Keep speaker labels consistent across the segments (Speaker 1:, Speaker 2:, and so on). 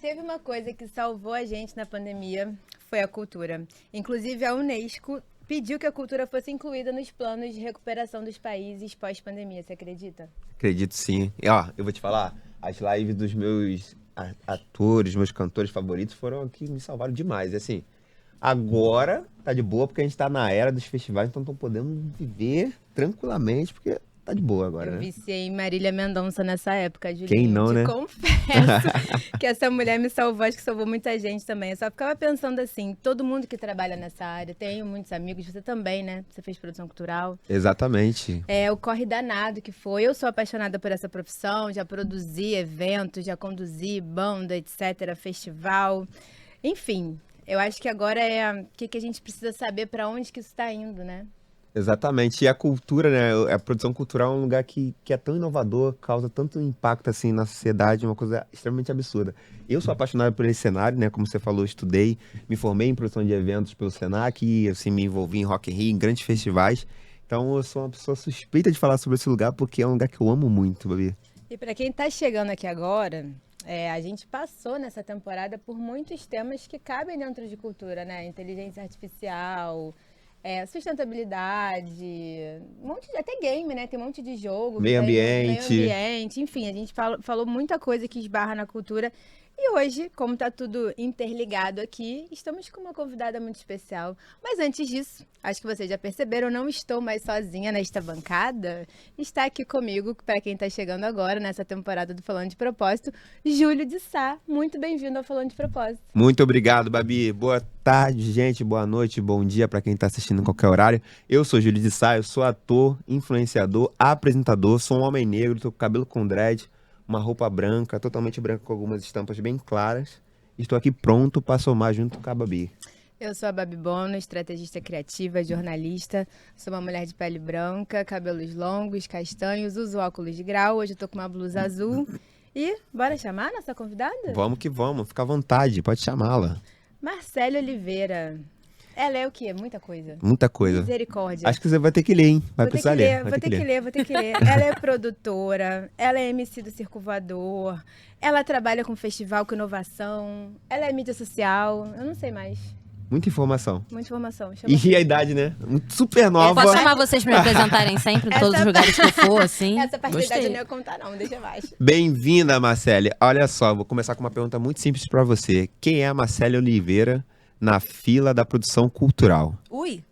Speaker 1: teve uma coisa que salvou a gente na pandemia, foi a cultura. Inclusive, a Unesco pediu que a cultura fosse incluída nos planos de recuperação dos países pós-pandemia, você acredita?
Speaker 2: Acredito sim. E, ó, eu vou te falar, as lives dos meus atores, meus cantores favoritos foram que me salvaram demais. E assim, agora tá de boa porque a gente tá na era dos festivais, então estão podendo viver tranquilamente, porque tá de boa agora,
Speaker 1: Eu
Speaker 2: né?
Speaker 1: viciei em Marília Mendonça nessa época,
Speaker 2: Quem
Speaker 1: Julinho.
Speaker 2: não,
Speaker 1: Te
Speaker 2: né?
Speaker 1: confesso que essa mulher me salvou, acho que salvou muita gente também. Eu só ficava pensando assim, todo mundo que trabalha nessa área, tenho muitos amigos, você também, né? Você fez produção cultural.
Speaker 2: Exatamente.
Speaker 1: É o corre danado que foi. Eu sou apaixonada por essa profissão, já produzi eventos, já conduzi banda, etc., festival. Enfim, eu acho que agora é o que a gente precisa saber para onde que isso está indo, né?
Speaker 2: Exatamente. E a cultura, né? A produção cultural é um lugar que é tão inovador, causa tanto impacto assim na sociedade, uma coisa extremamente absurda. Eu sou apaixonado por esse cenário, né? Como você falou, eu estudei, me formei em produção de eventos pelo Senac e assim me envolvi em Rock in Rio, em grandes festivais. Então eu sou uma pessoa suspeita de falar sobre esse lugar porque é um lugar que eu amo muito, Babi.
Speaker 1: E para quem está chegando aqui agora, a gente passou nessa temporada por muitos temas que cabem dentro de cultura, né? Inteligência artificial, sustentabilidade, até game, né? Tem um monte de jogo que
Speaker 2: Meio
Speaker 1: está envolvendo meio
Speaker 2: ambiente.
Speaker 1: ambiente, enfim, a gente falou muita coisa que esbarra na cultura. E hoje, como está tudo interligado aqui, estamos com uma convidada muito especial. Mas antes disso, acho que vocês já perceberam, eu não estou mais sozinha nesta bancada. Está aqui comigo, para quem está chegando agora, nessa temporada do Falando de Propósito, Júlio de Sá. Muito bem-vindo ao Falando de Propósito.
Speaker 2: Muito obrigado, Babi. Boa tarde, gente. Boa noite, bom dia para quem está assistindo em qualquer horário. Eu sou Júlio de Sá, eu sou ator, influenciador, apresentador, sou um homem negro, tô com cabelo com dread, uma roupa branca, totalmente branca com algumas estampas bem claras. Estou aqui pronto para somar junto com a Babi.
Speaker 1: Eu sou a Babi Bono, estrategista criativa, jornalista. Sou uma mulher de pele branca, cabelos longos, castanhos, uso óculos de grau. Hoje eu tô com uma blusa azul. E bora chamar a nossa convidada?
Speaker 2: Vamos que vamos, fica à vontade, pode chamá-la.
Speaker 1: Marcele Oliveira. Ela é o quê? Muita coisa.
Speaker 2: Muita coisa.
Speaker 1: Misericórdia.
Speaker 2: Acho que você vai ter que ler, hein? Vai
Speaker 1: Vou ter
Speaker 2: precisar
Speaker 1: que
Speaker 2: ler.
Speaker 1: ler,
Speaker 2: Vai
Speaker 1: vou ter que ler, vou ter que ler. Ela é produtora, ela é MC do Circo Voador, ela trabalha com festival com inovação, ela é mídia social, eu não sei mais.
Speaker 2: Muita informação.
Speaker 1: Muita informação.
Speaker 2: E a idade, né? Super nova.
Speaker 3: Posso chamar vocês pra me apresentarem sempre, em todos os lugares que eu for, assim?
Speaker 1: Essa parte da idade eu
Speaker 3: Gostei.
Speaker 1: não ia contar, não, deixa abaixo.
Speaker 2: Bem-vinda, Marcele. Olha só, vou começar com uma pergunta muito simples para você. Quem é a Marcele Oliveira na fila da produção cultural?
Speaker 3: Ui!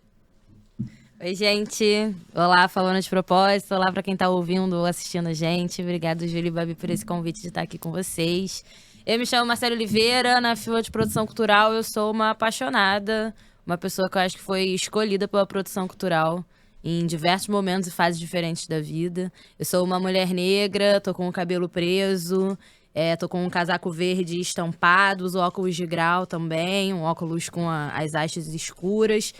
Speaker 3: Oi, gente. Olá, falando de propósito. Olá pra quem tá ouvindo ou assistindo a gente. Obrigado, Júlio e Babi, por esse convite de estar aqui com vocês. Eu me chamo Marcele Oliveira, na fila de produção cultural eu sou uma apaixonada, uma pessoa que eu acho que foi escolhida pela produção cultural em diversos momentos e fases diferentes da vida. Eu sou uma mulher negra, tô com o cabelo preso, tô com um casaco verde estampado, uso óculos de grau também, um óculos com as hastes escuras.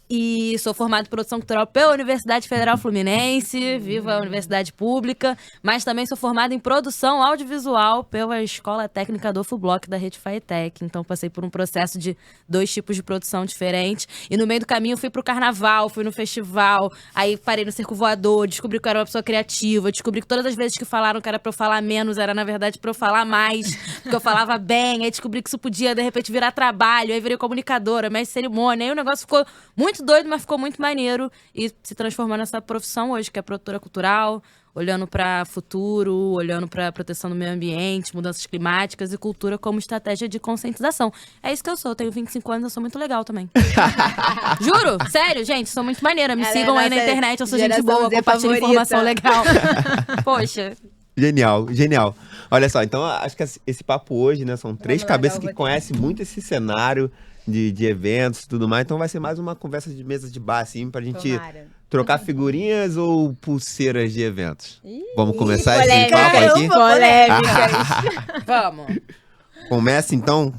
Speaker 3: E sou formada em produção cultural pela Universidade Federal Fluminense, viva a Universidade Pública, mas também sou formada em produção audiovisual pela Escola Técnica do Ufobloc da Rede Faetec. Então passei por um processo de 2 tipos de produção diferentes. E no meio do caminho fui pro carnaval, fui no festival, aí parei no Circo Voador, descobri que eu era uma pessoa criativa, descobri que todas as vezes que falaram que era pra eu falar menos, era na verdade pra eu falar mais, porque eu falava bem, aí descobri que isso podia de repente virar trabalho, aí virei comunicadora, mestre de cerimônia, aí o negócio ficou muito doido, mas ficou muito maneiro e se transformou nessa profissão hoje, que é produtora cultural, olhando para futuro, olhando para proteção do meio ambiente, mudanças climáticas e cultura como estratégia de conscientização. É isso que eu sou, eu tenho 25 anos, eu sou muito legal também. Juro, sério, gente, sou muito maneira. Me
Speaker 1: Ela
Speaker 3: sigam
Speaker 1: é
Speaker 3: aí na
Speaker 1: nossa
Speaker 3: internet, eu sou gente
Speaker 1: geração
Speaker 3: boa,
Speaker 1: Z
Speaker 3: compartilho
Speaker 1: favorita.
Speaker 3: informação legal. Poxa.
Speaker 2: Genial, genial. Olha só, então acho que esse papo hoje, né, são 3
Speaker 1: Vamos
Speaker 2: cabeças
Speaker 1: largar o
Speaker 2: que conhecem muito esse cenário de eventos e tudo mais, então vai ser mais uma conversa de mesa de bar, assim, pra gente
Speaker 1: Tomara.
Speaker 2: trocar figurinhas ou pulseiras de eventos.
Speaker 1: Ih,
Speaker 2: Vamos começar esse papo
Speaker 1: polêmicas,
Speaker 2: aqui?
Speaker 1: polêmicas.
Speaker 3: Vamos.
Speaker 2: Começa então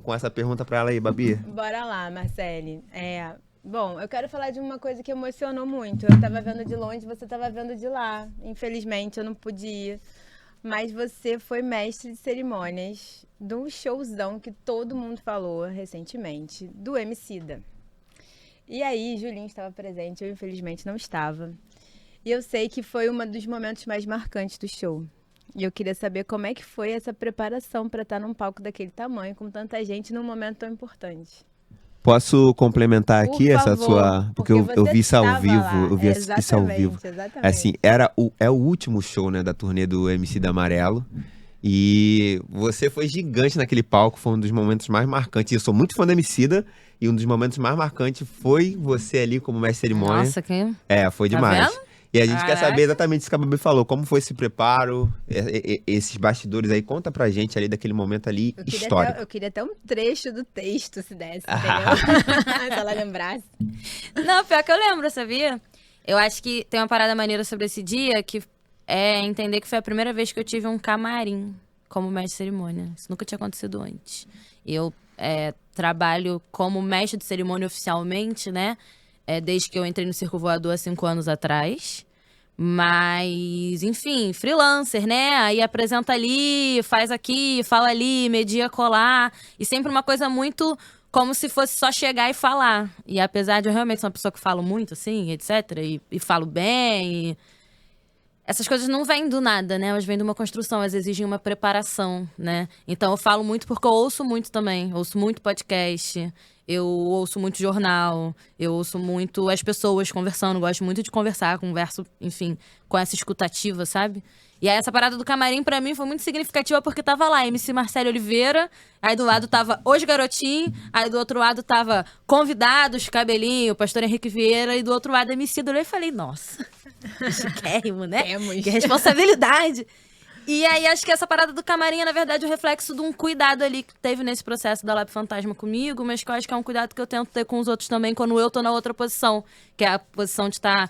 Speaker 2: com essa pergunta pra ela aí, Babi.
Speaker 1: Bora lá, Marcele. Bom, eu quero falar de uma coisa que emocionou muito. Eu tava vendo de longe, você tava vendo de lá. Infelizmente, eu não pude ir. Mas você foi mestre de cerimônias de um showzão que todo mundo falou recentemente, do Emicida. E aí, Julinho estava presente, eu infelizmente não estava. E eu sei que foi um dos momentos mais marcantes do show. E eu queria saber como é que foi essa preparação para estar num palco daquele tamanho, com tanta gente, num momento tão importante.
Speaker 2: Posso complementar
Speaker 1: Por
Speaker 2: aqui essa
Speaker 1: favor,
Speaker 2: sua. Porque eu
Speaker 1: você
Speaker 2: vi isso ao
Speaker 1: estava
Speaker 2: vivo.
Speaker 1: lá.
Speaker 2: Eu vi isso ao vivo.
Speaker 1: Exatamente.
Speaker 2: Assim, é o último show, né, da turnê do MC da Amarelo. E você foi gigante naquele palco, foi um dos momentos mais marcantes. Eu sou muito fã da Emicida e um dos momentos mais marcantes foi você ali como mestre de cerimônia.
Speaker 3: Nossa, que...
Speaker 2: Foi
Speaker 3: Tá
Speaker 2: demais.
Speaker 3: vendo?
Speaker 2: E a gente quer
Speaker 3: Caraca.
Speaker 2: saber exatamente isso que a Babi falou, como foi esse preparo, esses bastidores aí. Conta pra gente ali daquele momento ali histórico.
Speaker 1: Eu queria até um trecho do texto, se desse, entendeu? Se ela lembrasse.
Speaker 3: Não, pior que eu lembro, sabia? Eu acho que tem uma parada maneira sobre esse dia, que é entender que foi a primeira vez que eu tive um camarim como mestre de cerimônia. Isso nunca tinha acontecido antes. Eu trabalho como mestre de cerimônia oficialmente, né? Desde que eu entrei no Circo Voador há 5 anos atrás. Mas, enfim, freelancer, né? Aí apresenta ali, faz aqui, fala ali, media colar. E sempre uma coisa muito como se fosse só chegar e falar. E apesar de eu realmente ser uma pessoa que falo muito, assim, etc. E falo bem. Essas coisas não vêm do nada, né? Elas vêm de uma construção, elas exigem uma preparação, né? Então eu falo muito porque eu ouço muito também. Ouço muito podcast, eu ouço muito jornal, eu ouço muito as pessoas conversando, gosto muito de conversar, converso, enfim, com essa escutativa, sabe? E aí essa parada do camarim pra mim foi muito significativa porque tava lá MC Marcelo Oliveira, aí do lado tava Os Garotinhos, aí do outro lado tava Convidados, Cabelinho, Pastor Henrique Vieira, e do outro lado MC Dolê. E falei, nossa, chiquérrimo, né?
Speaker 1: Temos.
Speaker 3: Que responsabilidade. E aí acho que essa parada do camarim é, na verdade, o reflexo de um cuidado ali que teve nesse processo da Lab Fantasma comigo, mas que eu acho que é um cuidado que eu tento ter com os outros também quando eu tô na outra posição, que é a posição de estar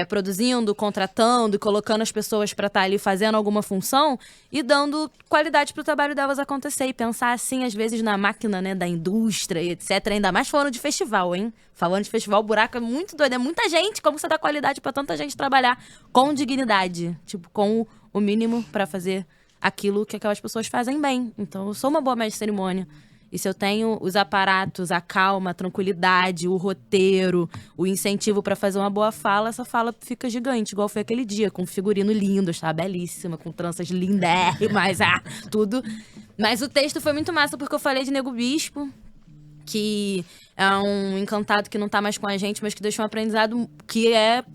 Speaker 3: produzindo, contratando e colocando as pessoas pra estar ali fazendo alguma função e dando qualidade pro trabalho delas acontecer. E pensar assim, às vezes, na máquina, né, da indústria e etc. Ainda mais falando de festival, hein? Falando de festival, o buraco é muito doido. É muita gente. Como você dá qualidade pra tanta gente trabalhar com dignidade? Tipo, com o mínimo pra fazer aquilo que aquelas pessoas fazem bem. Então, eu sou uma boa mestre de cerimônia. E se eu tenho os aparatos, a calma, a tranquilidade, o roteiro, o incentivo pra fazer uma boa fala, essa fala fica gigante, igual foi aquele dia, com um figurino lindo, estava belíssima, com tranças lindérrimas, tudo. Mas o texto foi muito massa, porque eu falei de Nego Bispo, que é um encantado que não tá mais com a gente, mas que deixou um aprendizado que é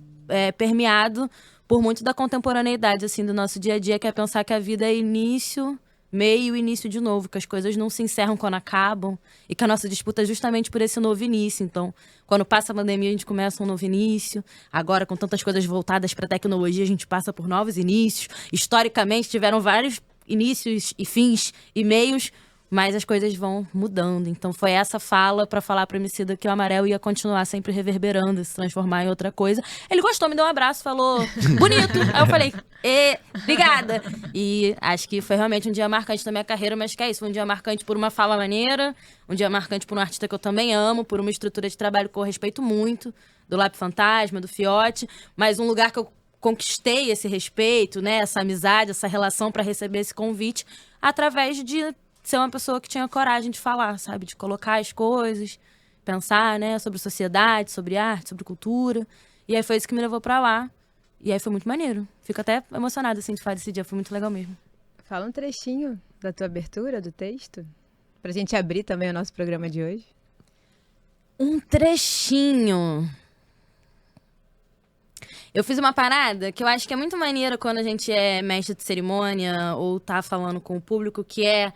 Speaker 3: permeado por muito da contemporaneidade, assim, do nosso dia a dia, que é pensar que a vida é início, meio e início de novo, que as coisas não se encerram quando acabam e que a nossa disputa é justamente por esse novo início. Então, quando passa a pandemia, a gente começa um novo início. Agora, com tantas coisas voltadas para a tecnologia, a gente passa por novos inícios. Historicamente, tiveram vários inícios e fins e meios, mas as coisas vão mudando. Então foi essa fala pra falar pro Emicida que o Amarelo ia continuar sempre reverberando, se transformar em outra coisa. Ele gostou, me deu um abraço, falou bonito. Aí eu falei, obrigada. E acho que foi realmente um dia marcante da minha carreira, mas que é isso, foi um dia marcante por uma fala maneira, um dia marcante por um artista que eu também amo, por uma estrutura de trabalho que eu respeito muito, do Lab Fantasma, do Fiote, mas um lugar que eu conquistei esse respeito, né, essa amizade, essa relação pra receber esse convite, através de ser uma pessoa que tinha coragem de falar, sabe? De colocar as coisas, pensar, né? Sobre sociedade, sobre arte, sobre cultura. E aí foi isso que me levou pra lá. E aí foi muito maneiro. Fico até emocionada, assim, de falar desse dia. Foi muito legal mesmo.
Speaker 1: Fala um trechinho da tua abertura, do texto, pra gente abrir também o nosso programa de hoje.
Speaker 3: Um trechinho. Eu fiz uma parada que eu acho que é muito maneira quando a gente é mestre de cerimônia ou tá falando com o público, que é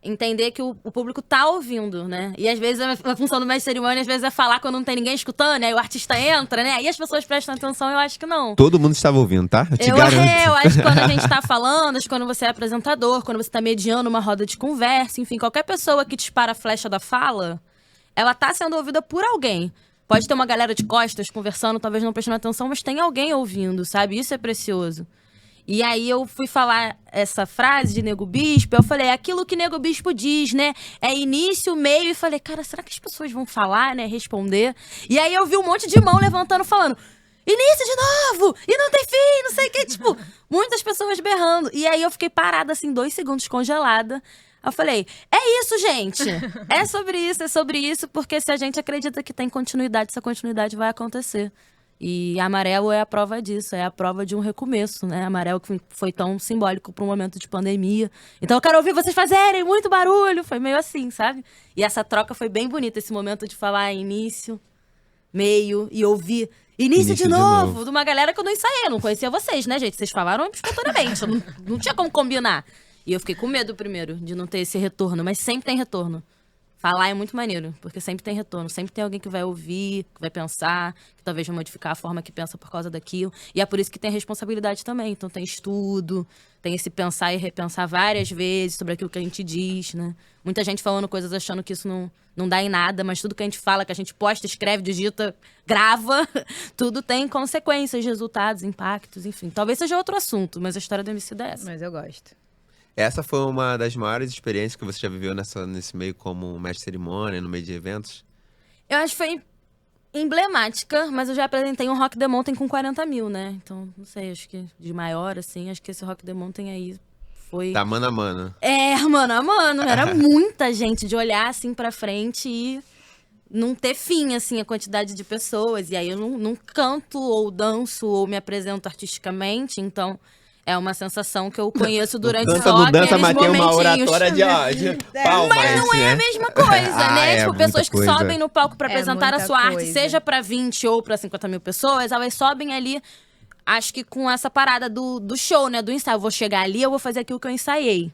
Speaker 3: entender que o público tá ouvindo, né? E às vezes a função do mestre de cerimônia, às vezes, é falar quando não tem ninguém escutando, aí o artista entra, né? E as pessoas prestam atenção, eu acho que não.
Speaker 2: Todo mundo estava ouvindo, tá? Eu te
Speaker 3: Eu
Speaker 2: garanto.
Speaker 3: acho que quando a gente tá falando, acho que quando você é apresentador, quando você tá mediando uma roda de conversa, enfim, qualquer pessoa que dispara a flecha da fala, ela tá sendo ouvida por alguém. Pode ter uma galera de costas conversando, talvez não prestando atenção, mas tem alguém ouvindo, sabe? Isso é precioso. E aí eu fui falar essa frase de Nego Bispo, eu falei, aquilo que Nego Bispo diz, né? É início, meio, e falei, cara, será que as pessoas vão falar, né? Responder? E aí eu vi um monte de mão levantando, falando, início de novo! E não tem fim, não sei o que, tipo, muitas pessoas berrando. E aí eu fiquei parada, assim, 2 segundos, congelada. Eu falei, é isso, gente. É sobre isso, porque se a gente acredita que tem continuidade, essa continuidade vai acontecer. E Amarelo é a prova disso, é a prova de um recomeço, né? Amarelo que foi tão simbólico para um momento de pandemia. Então eu quero ouvir vocês fazerem muito barulho, foi meio assim, sabe? E essa troca foi bem bonita, esse momento de falar início, meio e ouvir início de novo, de uma galera que eu não ensaiei, eu não conhecia vocês, né, gente? Vocês falaram espontaneamente, não tinha como combinar. E eu fiquei com medo primeiro de não ter esse retorno, mas sempre tem retorno. Falar é muito maneiro, porque sempre tem retorno. Sempre tem alguém que vai ouvir, que vai pensar, que talvez vai modificar a forma que pensa por causa daquilo. E é por isso que tem responsabilidade também. Então tem estudo, tem esse pensar e repensar várias vezes sobre aquilo que a gente diz, né? Muita gente falando coisas achando que isso não dá em nada, mas tudo que a gente fala, que a gente posta, escreve, digita, grava, tudo tem consequências, resultados, impactos, enfim. Talvez seja outro assunto, mas a história do Emicida é essa.
Speaker 1: Mas eu gosto.
Speaker 2: Essa foi uma das maiores experiências que você já viveu nesse meio como mestre de cerimônia, no meio de eventos?
Speaker 3: Eu acho que foi emblemática, mas eu já apresentei um Rock the Mountain com 40 mil, né? Então, não sei, acho que de maior, assim, acho que esse Rock the Mountain aí foi...
Speaker 2: Tá mano a mano.
Speaker 3: É, mano a mano. Era muita gente de olhar, assim, pra frente e não ter fim, assim, a quantidade de pessoas. E aí eu não canto ou danço ou me apresento artisticamente, então... É uma sensação que eu conheço durante
Speaker 2: Canta,
Speaker 3: só
Speaker 2: não dança,
Speaker 3: aqueles
Speaker 2: mas tem uma
Speaker 3: momentinhos.
Speaker 2: oratória de palmas,
Speaker 3: Mas não é a
Speaker 2: né?
Speaker 3: mesma coisa, né? Tipo,
Speaker 2: muita
Speaker 3: pessoas que
Speaker 2: coisa.
Speaker 3: sobem no palco pra apresentar a
Speaker 1: muita
Speaker 3: sua arte,
Speaker 1: coisa.
Speaker 3: seja pra 20 ou pra 50 mil pessoas, elas sobem ali, acho que com essa parada do show, né? Do ensaio. Eu vou chegar ali, eu vou fazer aquilo que eu ensaiei.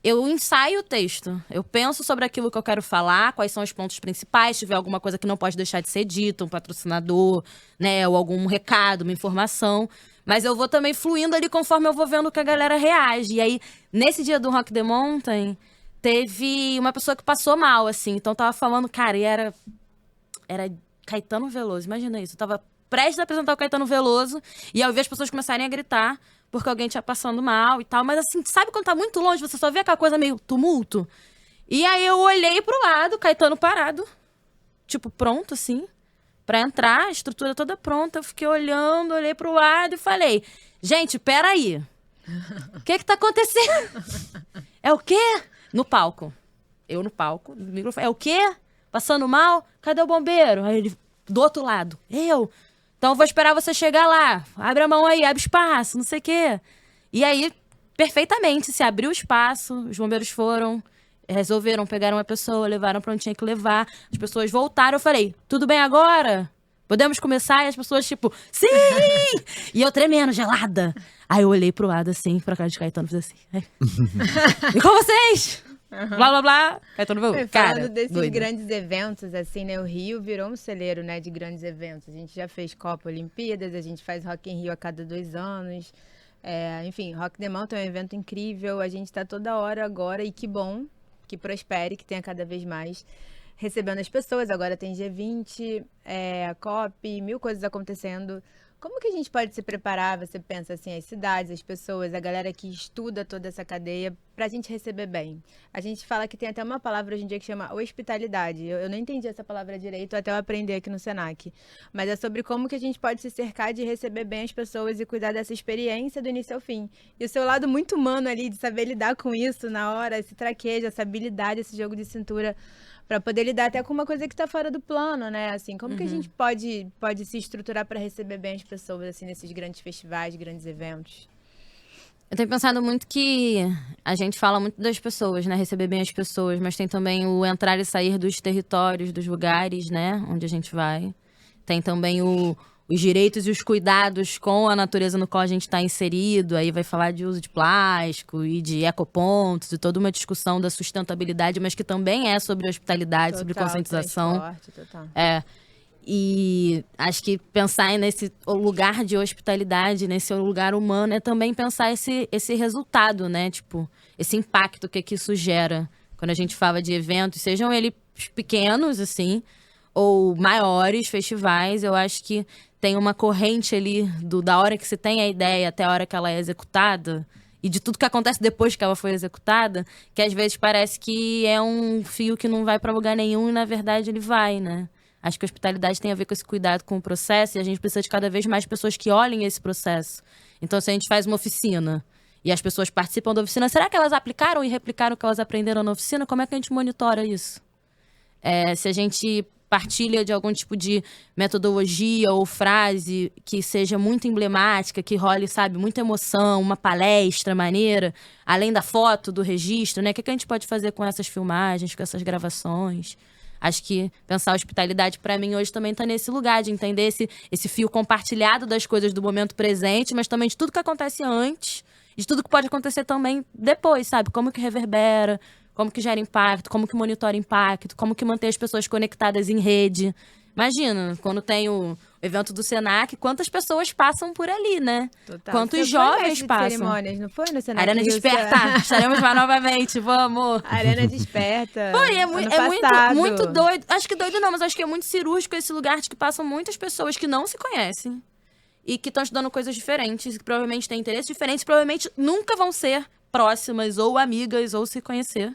Speaker 3: Eu ensaio o texto. Eu penso sobre aquilo que eu quero falar, quais são os pontos principais, se tiver alguma coisa que não pode deixar de ser dito, um patrocinador, né? Ou algum recado, uma informação. Mas eu vou também fluindo ali conforme eu vou vendo que a galera reage. E aí, nesse dia do Rock the Mountain, teve uma pessoa que passou mal, assim. Então, tava falando, cara, e era Caetano Veloso. Imagina isso. Eu tava prestes a apresentar o Caetano Veloso. E ao ver as pessoas começarem a gritar, porque alguém tinha passando mal e tal. Mas assim, sabe quando tá muito longe, você só vê aquela coisa meio tumulto? E aí eu olhei pro lado, Caetano parado. Tipo, pronto, assim. Pra entrar, a estrutura toda pronta. Eu fiquei olhando, olhei pro lado e falei... Gente, peraí. O que tá acontecendo? É o quê? No palco. Eu no palco, no microfone. É o quê? Passando mal? Cadê o bombeiro? Aí ele, do outro lado. Eu. Então eu vou esperar você chegar lá. Abre a mão aí, abre espaço, não sei o quê. E aí, perfeitamente, se abriu o espaço. Os bombeiros foram... Resolveram, pegaram uma pessoa, levaram pra onde tinha que levar. As pessoas voltaram, eu falei, tudo bem agora? Podemos começar? E as pessoas, tipo, sim! E eu tremendo, gelada. Aí eu olhei pro lado, assim, pra cara de Caetano, fiz assim. E com vocês? Blá, blá, blá. Caetano veio. Cara,
Speaker 1: falando desses
Speaker 3: doido.
Speaker 1: grandes eventos, assim, né? O Rio virou um celeiro, né? De grandes eventos. A gente já fez Copa Olimpíadas, a gente faz Rock in Rio a cada 2 anos. Enfim, Rock the Mountain é um evento incrível. A gente tá toda hora agora, e que bom, que prospere, que tenha cada vez mais, recebendo as pessoas. Agora tem G20, COP, 1000 coisas acontecendo. Como que a gente pode se preparar, você pensa assim, as cidades, as pessoas, a galera que estuda toda essa cadeia, pra gente receber bem? A gente fala que tem até uma palavra hoje em dia que chama hospitalidade. Eu não entendi essa palavra direito até eu aprender aqui no Senac. Mas é sobre como que a gente pode se cercar de receber bem as pessoas e cuidar dessa experiência do início ao fim. E o seu lado muito humano ali, de saber lidar com isso na hora, esse traquejo, essa habilidade, esse jogo de cintura, para poder lidar até com uma coisa que está fora do plano, né? Assim, como que a gente pode se estruturar para receber bem as pessoas, assim, nesses grandes festivais, grandes eventos?
Speaker 3: Eu tenho pensado muito que a gente fala muito das pessoas, né? Receber bem as pessoas, mas tem também o entrar e sair dos territórios, dos lugares, né? Onde a gente vai. Tem também os direitos e os cuidados com a natureza no qual a gente está inserido. Aí vai falar de uso de plástico e de ecopontos e toda uma discussão da sustentabilidade, mas que também é sobre hospitalidade, sobre conscientização.
Speaker 1: Transporte, total.
Speaker 3: E acho que pensar nesse lugar de hospitalidade, nesse lugar humano, é também pensar esse resultado, né? Tipo, esse impacto que isso gera. Quando a gente fala de eventos, sejam eles pequenos, assim, ou maiores festivais, eu acho que tem uma corrente ali da hora que você tem a ideia até a hora que ela é executada, e de tudo que acontece depois que ela foi executada, que às vezes parece que é um fio que não vai para lugar nenhum e na verdade ele vai, né? Acho que a hospitalidade tem a ver com esse cuidado com o processo e a gente precisa de cada vez mais pessoas que olhem esse processo. Então, se a gente faz uma oficina e as pessoas participam da oficina, será que elas aplicaram e replicaram o que elas aprenderam na oficina? Como é que a gente monitora isso? Se a gente partilha de algum tipo de metodologia ou frase que seja muito emblemática, que role, sabe, muita emoção, uma palestra maneira, além da foto, do registro, né? O que a gente pode fazer com essas filmagens, com essas gravações? Acho que pensar a hospitalidade, pra mim, hoje também tá nesse lugar de entender esse fio compartilhado das coisas do momento presente, mas também de tudo que acontece antes, de tudo que pode acontecer também depois, sabe? Como que reverbera, como que gera impacto, como que monitora impacto, como que mantém as pessoas conectadas em rede. Imagina, quando tem o evento do Senac, quantas pessoas passam por ali, né?
Speaker 1: Total.
Speaker 3: Quantos
Speaker 1: Você
Speaker 3: jovens
Speaker 1: foi
Speaker 3: passam.
Speaker 1: cerimônias, não foi no Senac?
Speaker 3: Arena
Speaker 1: Rio?
Speaker 3: Desperta, estaremos lá novamente, vamos.
Speaker 1: Arena Desperta.
Speaker 3: Foi, é
Speaker 1: ano passado.
Speaker 3: muito doido. Acho que doido não, mas acho que é muito cirúrgico esse lugar de que passam muitas pessoas que não se conhecem e que estão estudando coisas diferentes, que provavelmente têm interesses diferentes, provavelmente nunca vão ser próximas ou amigas ou se conhecer.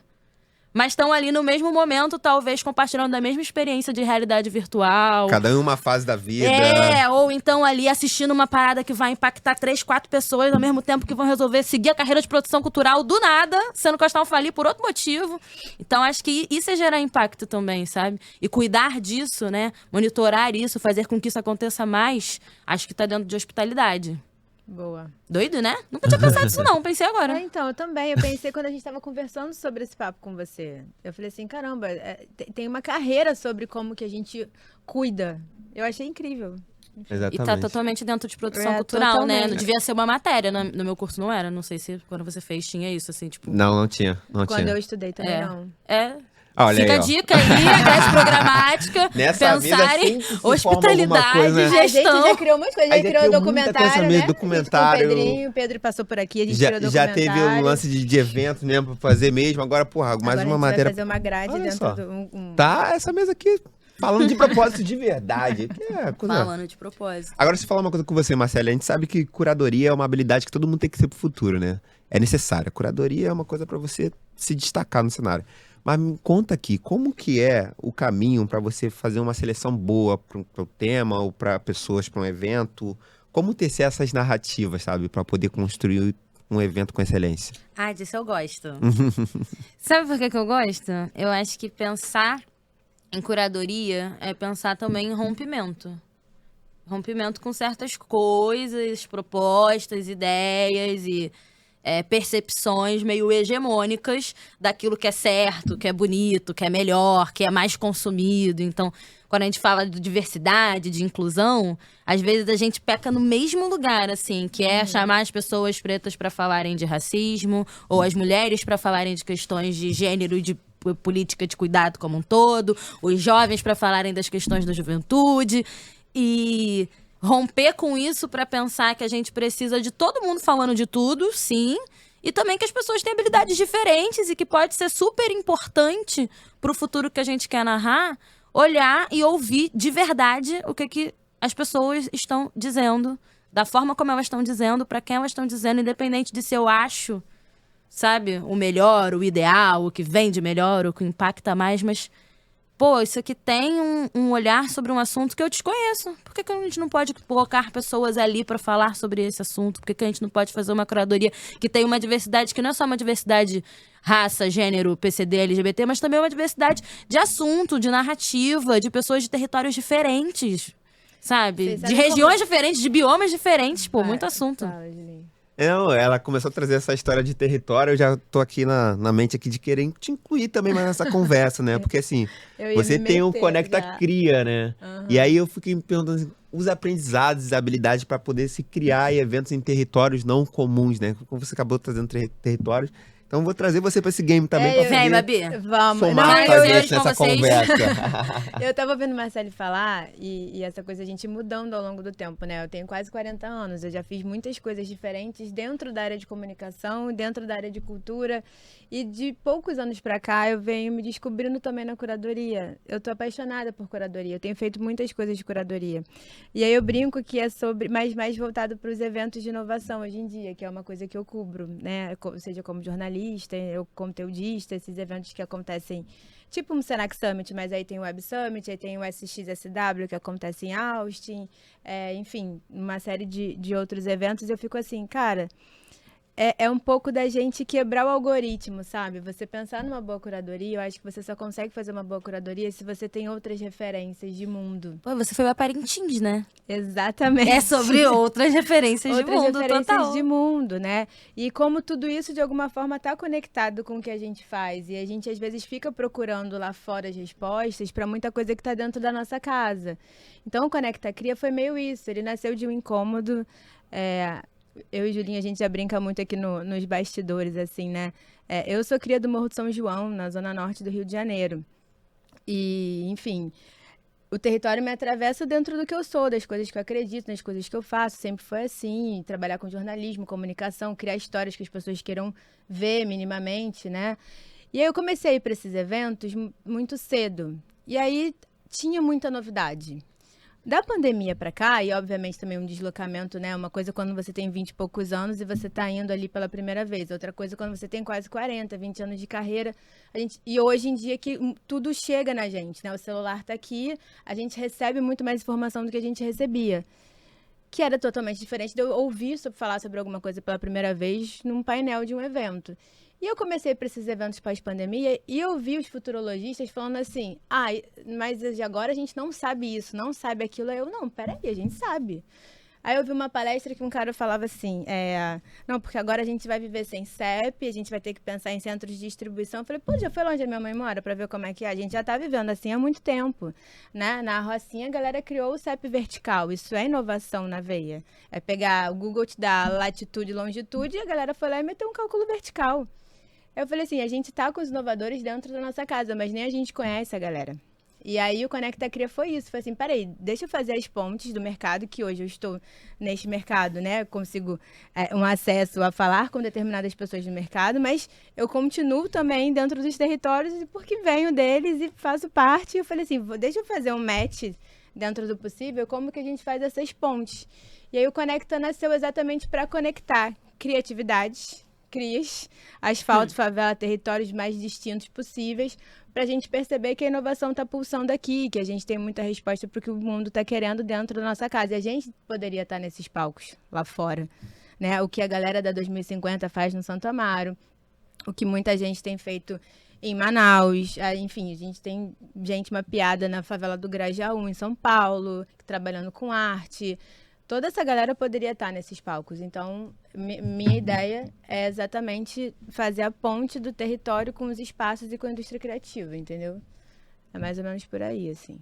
Speaker 3: Mas estão ali no mesmo momento, talvez compartilhando da mesma experiência de realidade virtual.
Speaker 2: Cada um em uma fase da vida.
Speaker 3: Ou então ali assistindo uma parada que vai impactar 3, 4 pessoas ao mesmo tempo que vão resolver seguir a carreira de produção cultural do nada, sendo que elas estavam falindo por outro motivo. Então acho que isso é gerar impacto também, sabe? E cuidar disso, né? Monitorar isso, fazer com que isso aconteça mais, acho que tá dentro de hospitalidade.
Speaker 1: Boa.
Speaker 3: Doido, né? Nunca tinha pensado nisso não, pensei agora.
Speaker 1: Então, eu também. Eu pensei quando a gente estava conversando sobre esse papo com você. Eu falei assim, caramba, tem uma carreira sobre como que a gente cuida. Eu achei incrível.
Speaker 2: Exatamente.
Speaker 3: E tá totalmente dentro de produção cultural, né?
Speaker 1: totalmente.
Speaker 3: Não devia ser uma matéria. No meu curso não era. Não sei se quando você fez tinha isso, assim, tipo...
Speaker 2: Não tinha. Não
Speaker 1: Quando
Speaker 2: tinha.
Speaker 1: eu estudei também, não.
Speaker 2: Olha
Speaker 3: Fica
Speaker 2: aí,
Speaker 3: a
Speaker 2: ó.
Speaker 3: dica aí, a grade programática,
Speaker 2: Nessa vida,
Speaker 3: pensar em
Speaker 2: sempre se forma
Speaker 3: hospitalidade,
Speaker 2: alguma coisa, né?
Speaker 1: A gente
Speaker 3: gestão.
Speaker 1: já criou muitas coisas. A
Speaker 2: A
Speaker 1: gente
Speaker 2: gente
Speaker 1: criou
Speaker 2: criou muita
Speaker 1: documentário,
Speaker 2: coisa
Speaker 1: né?
Speaker 2: mesmo, documentário.
Speaker 1: Com o Pedrinho. O Pedro passou por aqui, a gente
Speaker 2: Já,
Speaker 1: criou
Speaker 2: já
Speaker 1: documentário.
Speaker 2: teve um lance de evento mesmo pra fazer mesmo. Agora, porra, mais
Speaker 1: Agora
Speaker 2: uma
Speaker 1: a gente
Speaker 2: matéria.
Speaker 1: vai fazer uma grade
Speaker 2: Olha
Speaker 1: dentro
Speaker 2: só.
Speaker 1: do...
Speaker 2: Tá essa mesa aqui falando de propósito de verdade. Que é coisa...
Speaker 3: Falando de propósito.
Speaker 2: Agora, se eu falar uma coisa com você, Marcela, a gente sabe que curadoria é uma habilidade que todo mundo tem que ser pro futuro, né? É necessária. Curadoria é uma coisa pra você se destacar no cenário. Mas me conta aqui, como que é o caminho pra você fazer uma seleção boa pro tema ou pra pessoas, pra um evento? Como tecer essas narrativas, sabe? Pra poder construir um evento com excelência.
Speaker 3: Ah, disso eu gosto. Sabe por que eu gosto? Eu acho que pensar em curadoria é pensar também em rompimento. Rompimento com certas coisas, propostas, ideias e percepções meio hegemônicas daquilo que é certo, que é bonito, que é melhor, que é mais consumido. Então, quando a gente fala de diversidade, de inclusão, às vezes a gente peca no mesmo lugar, assim, que é chamar as pessoas pretas para falarem de racismo, ou as mulheres para falarem de questões de gênero e de política de cuidado como um todo, os jovens para falarem das questões da juventude, e romper com isso para pensar que a gente precisa de todo mundo falando de tudo, sim, e também que as pessoas têm habilidades diferentes e que pode ser super importante para o futuro que a gente quer narrar, olhar e ouvir de verdade o que as pessoas estão dizendo, da forma como elas estão dizendo, para quem elas estão dizendo, independente de se eu acho, sabe, o melhor, o ideal, o que vende melhor, o que impacta mais, mas pô, isso aqui tem um olhar sobre um assunto que eu desconheço. Por que a gente não pode colocar pessoas ali para falar sobre esse assunto? Por que a gente não pode fazer uma curadoria que tem uma diversidade que não é só uma diversidade raça, gênero, PCD, LGBT, mas também uma diversidade de assunto, de narrativa, de pessoas de territórios diferentes, sabe?
Speaker 1: Vocês
Speaker 3: De
Speaker 1: sabem
Speaker 3: regiões
Speaker 1: como-
Speaker 3: diferentes, de biomas diferentes, pô,
Speaker 1: Vai,
Speaker 3: muito assunto.
Speaker 1: fala, Julinho.
Speaker 2: Não, ela começou a trazer essa história de território, eu já tô aqui na mente aqui de querer te incluir também mais nessa conversa, né? Porque assim,
Speaker 1: Eu ia
Speaker 2: você
Speaker 1: me
Speaker 2: tem o
Speaker 1: meter
Speaker 2: Conecta
Speaker 1: já.
Speaker 2: Cria, né?
Speaker 1: Aham.
Speaker 2: E aí eu fiquei me perguntando assim, os aprendizados e habilidades para poder se criar eventos em territórios não comuns, né? Como você acabou trazendo territórios. Então eu vou trazer você para esse game também para
Speaker 3: Vem,
Speaker 2: poder
Speaker 3: Babi.
Speaker 1: Vamos.
Speaker 2: somar
Speaker 3: Não,
Speaker 2: com a
Speaker 3: eu
Speaker 2: gente
Speaker 3: hoje com
Speaker 2: nessa
Speaker 3: vocês.
Speaker 2: conversa.
Speaker 1: Eu tava ouvindo o Marcelo falar e essa coisa a gente mudando ao longo do tempo, né? Eu tenho quase 40 anos, eu já fiz muitas coisas diferentes dentro da área de comunicação, dentro da área de cultura e de poucos anos pra cá eu venho me descobrindo também na curadoria. Eu tô apaixonada por curadoria, eu tenho feito muitas coisas de curadoria. E aí eu brinco que é sobre, mais voltado para os eventos de inovação hoje em dia, que é uma coisa que eu cubro, né? Seja como jornalista, eu conteudista, esses eventos que acontecem tipo um Senac Summit, mas aí tem o Web Summit, aí tem o SXSW que acontece em Austin, enfim, uma série de outros eventos. Eu fico assim, cara, é um pouco da gente quebrar o algoritmo, sabe? Você pensar numa boa curadoria, eu acho que você só consegue fazer uma boa curadoria se você tem outras referências de mundo.
Speaker 3: Pô, você foi pra Parintins, né?
Speaker 1: Exatamente.
Speaker 3: É sobre outras referências de mundo,
Speaker 1: referências
Speaker 3: total.
Speaker 1: de mundo, né? E como tudo isso, de alguma forma, tá conectado com o que a gente faz. E a gente, às vezes, fica procurando lá fora as respostas para muita coisa que tá dentro da nossa casa. Então, o Conecta Cria foi meio isso. Ele nasceu de um incômodo. Eu e Julinha, a gente já brinca muito aqui nos bastidores, assim, né? Eu sou cria do Morro de São João, na zona norte do Rio de Janeiro. E, enfim, o território me atravessa dentro do que eu sou, das coisas que eu acredito, das coisas que eu faço. Sempre foi assim, trabalhar com jornalismo, comunicação, criar histórias que as pessoas queiram ver minimamente, né? E aí eu comecei a ir para esses eventos muito cedo. E aí tinha muita novidade. Da pandemia para cá, e obviamente também um deslocamento, né? Uma coisa quando você tem 20 e poucos anos e você tá indo ali pela primeira vez. Outra coisa quando você tem quase 40, 20 anos de carreira. E hoje em dia que tudo chega na gente, né? O celular tá aqui, a gente recebe muito mais informação do que a gente recebia. Que era totalmente diferente de eu ouvir falar sobre alguma coisa pela primeira vez num painel de um evento. E eu comecei para esses eventos pós-pandemia e eu vi os futurologistas falando assim, mas agora a gente não sabe isso, não sabe aquilo. Aí eu, não, peraí, a gente sabe. Aí eu vi uma palestra que um cara falava assim, não, porque agora a gente vai viver sem CEP, a gente vai ter que pensar em centros de distribuição. Eu falei, pô, já foi onde a minha mãe mora para ver como é que é? A gente já tá vivendo assim há muito tempo, né? Na Rocinha a galera criou o CEP vertical, isso é inovação na veia. É pegar, o Google te dá latitude e longitude e a galera foi lá e meteu um cálculo vertical. Eu falei assim, a gente tá com os inovadores dentro da nossa casa, mas nem a gente conhece a galera. E aí o Conecta Cria foi isso, foi assim, peraí, deixa eu fazer as pontes do mercado, que hoje eu estou neste mercado, né, consigo um acesso a falar com determinadas pessoas do mercado, mas eu continuo também dentro dos territórios porque venho deles e faço parte. Eu falei assim, deixa eu fazer um match dentro do possível, como que a gente faz essas pontes. E aí o Conecta nasceu exatamente para conectar criatividades, CRIAs, asfalto, favela, territórios mais distintos possíveis, para a gente perceber que a inovação está pulsando aqui, que a gente tem muita resposta para o que o mundo está querendo dentro da nossa casa. E a gente poderia estar nesses palcos lá fora, né? O que a galera da 2050 faz no Santo Amaro, o que muita gente tem feito em Manaus, enfim, a gente tem gente mapeada na favela do Grajaú, em São Paulo, trabalhando com arte. Toda essa galera poderia estar nesses palcos. Então, minha ideia é exatamente fazer a ponte do território com os espaços e com a indústria criativa, entendeu? É mais ou menos por aí, assim.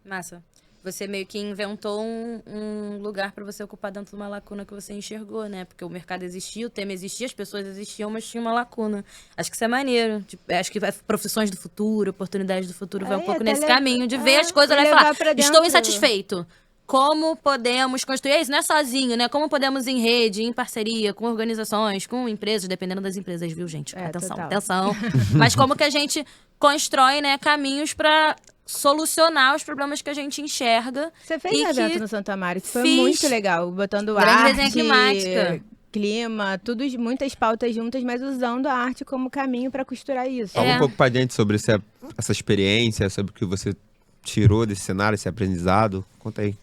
Speaker 3: Massa. Você meio que inventou um lugar para você ocupar dentro de uma lacuna que você enxergou, né? Porque o mercado existia, o tema existia, as pessoas existiam, mas tinha uma lacuna. Acho que isso é maneiro. Tipo, acho que profissões do futuro, oportunidades do futuro, vai um pouco nesse caminho de ver as coisas lá e falar, estou insatisfeito. Como podemos construir isso? Não é sozinho, né? Como podemos em rede, em parceria, com organizações, com empresas, dependendo das empresas, viu, gente? Atenção, total. Atenção. Mas como que a gente constrói, né, caminhos para solucionar os problemas que a gente enxerga.
Speaker 1: Você fez um evento no Santo Amaro, que foi muito legal, botando
Speaker 3: grande
Speaker 1: arte,
Speaker 3: resenha climática,
Speaker 1: clima, tudo, muitas pautas juntas, mas usando a arte como caminho para costurar isso.
Speaker 2: Fala um pouco pra gente sobre essa experiência, sobre o que você tirou desse cenário, esse aprendizado. Conta aí.